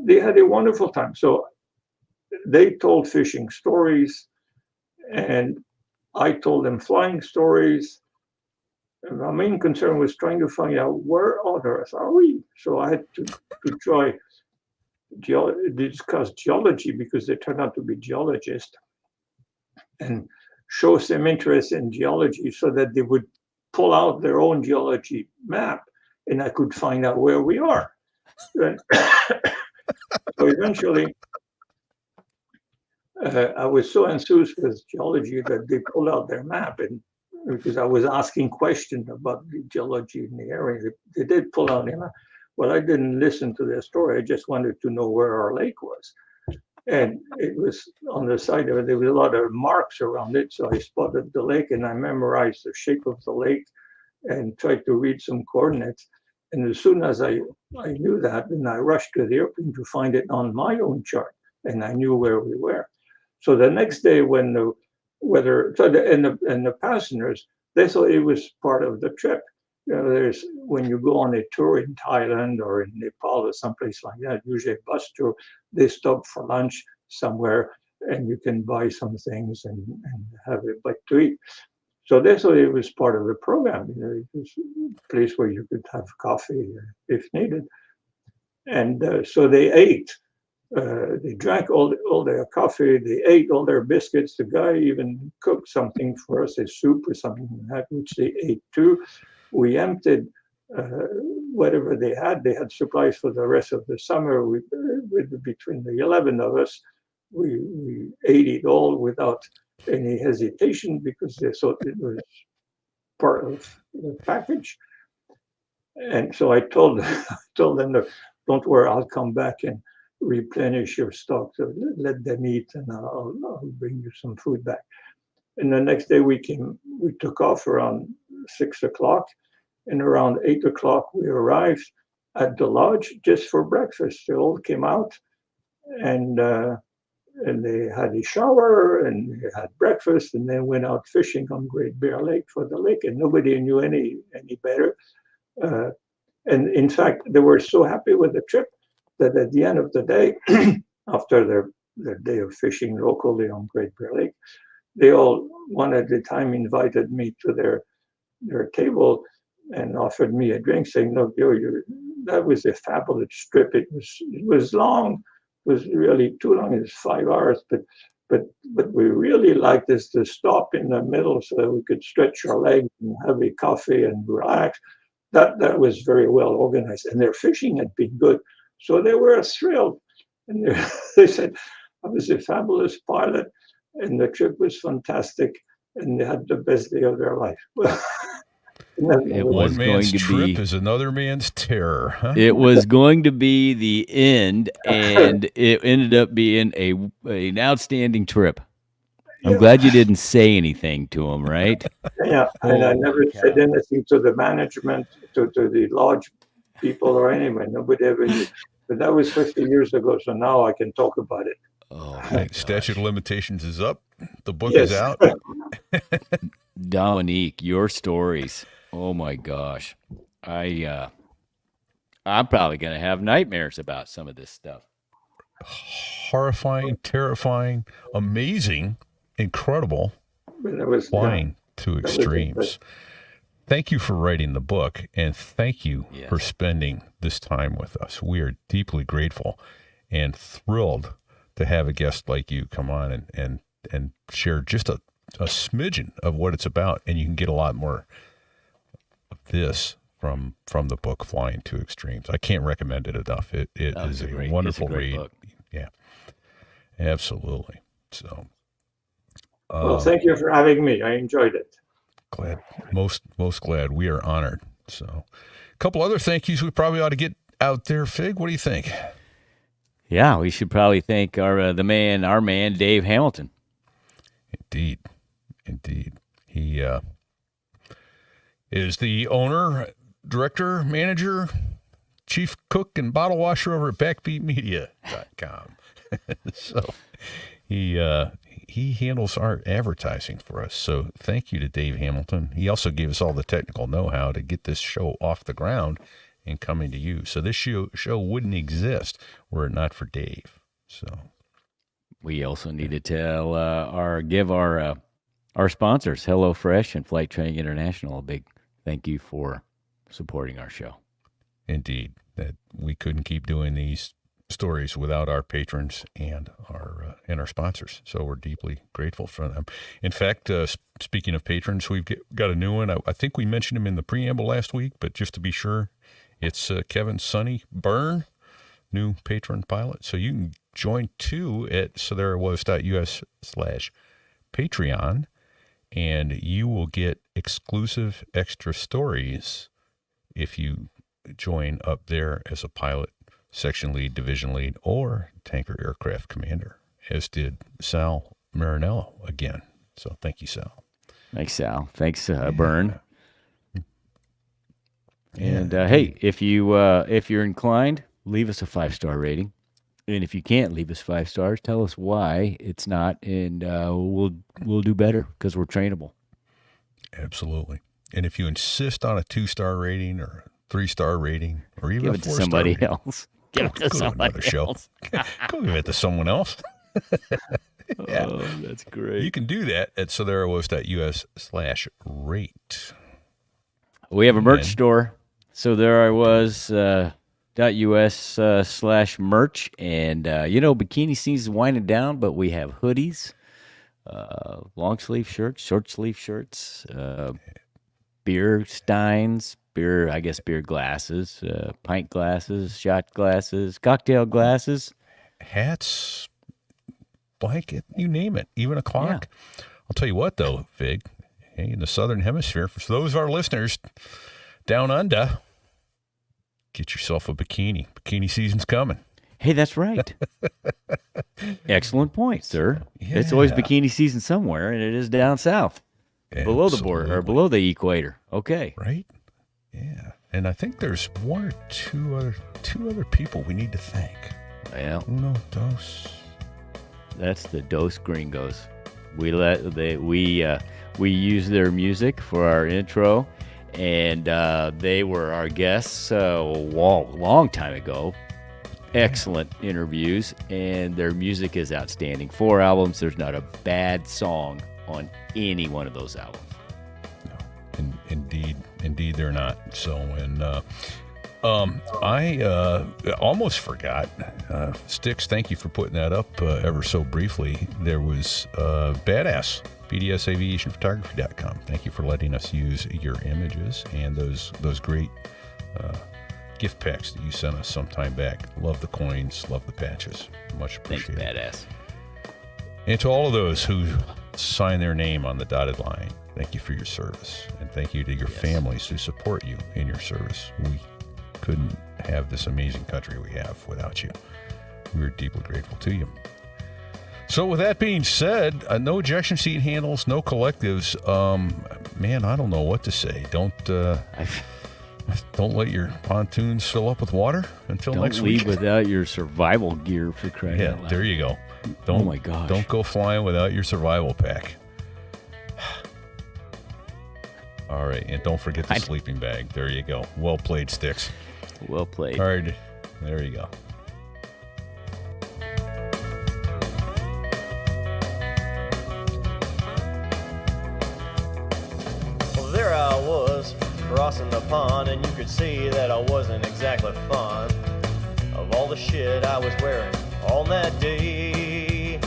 they had a wonderful time. So they told fishing stories, and I told them flying stories. my main concern was trying to find out where on earth are we. So I had to try discuss geology because they turned out to be geologists and show some interest in geology so that they would pull out their own geology map and I could find out where we are. So eventually, I was so enthused with geology that they pulled out their map, and because I was asking questions about the geology in the area, they did pull out their map. Well, I didn't listen to their story. I just wanted to know where our lake was. And it was on the side of it, there was a lot of marks around it. So I spotted the lake and I memorized the shape of the lake and tried to read some coordinates. And as soon as I knew that, then I rushed to the airplane to find it on my own chart. And I knew where we were. So the next day when the weather, and the passengers, they thought it was part of the trip. You know, there's when you go on a tour in Thailand or in Nepal or someplace like that, usually a bus tour, they stop for lunch somewhere and you can buy some things and have a bite to eat. So they thought it was part of the program. You know, it was a place where you could have coffee if needed. And so they ate. They drank all their coffee. They ate all their biscuits. The guy even cooked something for us, a soup or something like that, which they ate too. We emptied whatever they had. They had supplies for the rest of the summer. Between the 11 of us, we ate it all without any hesitation because they thought it was part of the package. And so I told them, don't worry, I'll come back and replenish your stock. So let them eat and I'll bring you some food back. And the next day we took off around 6 o'clock, and around 8 o'clock we arrived at the lodge just for breakfast. They all came out and they had a shower and they had breakfast and then went out fishing on Great Bear Lake for the lake, and nobody knew any better. And in fact, they were so happy with the trip that at the end of the day, after their day of fishing locally on Great Bear Lake, they all one at a time invited me to their table and offered me a drink, saying, "Look, that was a fabulous trip. It was long. It was really too long. It was 5 hours, but we really liked this to stop in the middle so that we could stretch our legs and have a coffee and relax." That was very well organized, and their fishing had been good, so they were thrilled. And they said, "I was a fabulous pilot, and the trip was fantastic, and they had the best day of their life." One man's trip is another man's terror, huh? It was going to be the end, and it ended up being an outstanding trip. I'm glad you didn't say anything to him, right? Yeah, and I never said anything to the management, to the lodge people or anyone. Nobody ever knew. But that was 50 years ago, so now I can talk about it. Oh, statute of limitations is up. The book is out. Dominique, your stories. Oh my gosh. I'm probably going to have nightmares about some of this stuff. Horrifying, terrifying, amazing, incredible, flying to extremes. Thank you for writing the book, and thank you for spending this time with us. We are deeply grateful and thrilled to have a guest like you come on and share just a smidgen of what it's about, and you can get a lot more of this from the book Flying to Extremes. I can't recommend it enough. It is a wonderful read. Book. Yeah, absolutely. So, well, thank you for having me. I enjoyed it. Glad, most glad. We are honored. So, a couple other thank yous we probably ought to get out there. Fig, what do you think? Yeah, we should probably thank our man Dave Hamilton. Indeed. He is the owner, director, manager, chief cook, and bottle washer over at backbeatmedia.com. So he handles our advertising for us. So thank you to Dave Hamilton. He also gave us all the technical know-how to get this show off the ground and coming to you. So this show wouldn't exist were it not for Dave. So we also need to tell give our sponsors, HelloFresh and Flight Training International, a big thank you for supporting our show. Indeed, that we couldn't keep doing these stories without our patrons and our sponsors. So we're deeply grateful for them. In fact, speaking of patrons, we've got a new one. I think we mentioned him in the preamble last week, but just to be sure, it's Kevin Sonny Byrne, new patron pilot. So you can join too at sotherewas.us/Patreon, and you will get exclusive extra stories if you join up there as a pilot, section lead, division lead, or tanker aircraft commander, as did Sal Marinello again. So thank you, Sal. Thanks, Sal. Thanks, Byrne. And hey, if you're inclined, leave us a 5-star rating. And if you can't leave us 5 stars, tell us why it's not, and we'll do better because we're trainable. Absolutely. And if you insist on a 2-star rating or a 3-star rating or even Give a it to 4-star somebody rating, else. Give it to go to somebody another show. else. Go give it to someone else. Yeah. Oh, that's great. You can do that at sotherewas.us/rate. We have a merch store. So there I was, .us/merch. And, bikini season's winding down, but we have hoodies, long sleeve shirts, short sleeve shirts, beer steins, beer glasses, pint glasses, shot glasses, cocktail glasses. Hats, blanket, you name it, even a clock. Yeah. I'll tell you what, though, Vig, in the Southern Hemisphere, for those of our listeners down under, get yourself a bikini. Bikini season's coming. Hey, that's right. Excellent point, sir. Yeah. It's always bikini season somewhere, and it is down south, below the border, or below the equator. Okay. Right? Yeah. And I think there's one or two other people we need to thank. Well, Uno, dos. That's the Dos Gringos. We use their music for our intro, and they were our guests a long time ago. Excellent interviews, and their music is outstanding. 4 albums. There's not a bad song on any one of those albums. No, indeed, they're not. So, and I almost forgot. Sticks, thank you for putting that up ever so briefly. There was Badass, BDSAviationPhotography.com. Thank you for letting us use your images and those great gift packs that you sent us some time back. Love the coins, love the patches. Much appreciated. Thanks, Badass. And to all of those who sign their name on the dotted line, thank you for your service. And thank you to your families who support you in your service. We couldn't have this amazing country we have without you. We're deeply grateful to you. So with that being said, no ejection seat handles, no collectives. Man, I don't know what to say. Don't let your pontoons fill up with water until next week. Don't leave without your survival gear, for crying out loud. There you go. Oh my gosh. Don't go flying without your survival pack. All right, and don't forget the sleeping bag. There you go. Well played, Sticks. Well played. All right, there you go. Well, there I was, crossing the pond, and you could see that I wasn't exactly fond of all the shit I was wearing on that day.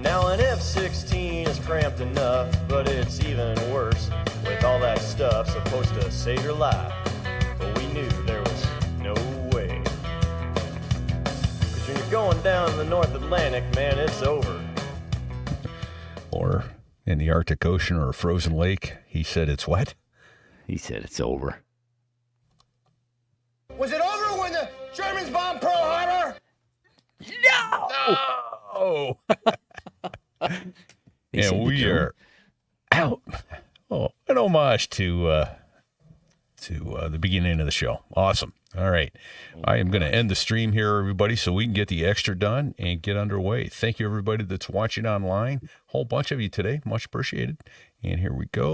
Now an F-16 is cramped enough, but it's even worse with all that stuff supposed to save your life. But we knew there was no way. 'Cause when you're going down the North Atlantic, man, it's over. Or in the Arctic Ocean or a frozen lake, he said it's what? He said it's over. Was it over when the Germans bombed Pearl Harbor? Oh. And we are out. Oh, an homage to the beginning of the show. Awesome. All right. I am going to end the stream here, everybody, so we can get the extra done and get underway. Thank you, everybody that's watching online. Whole bunch of you today. Much appreciated. And here we go.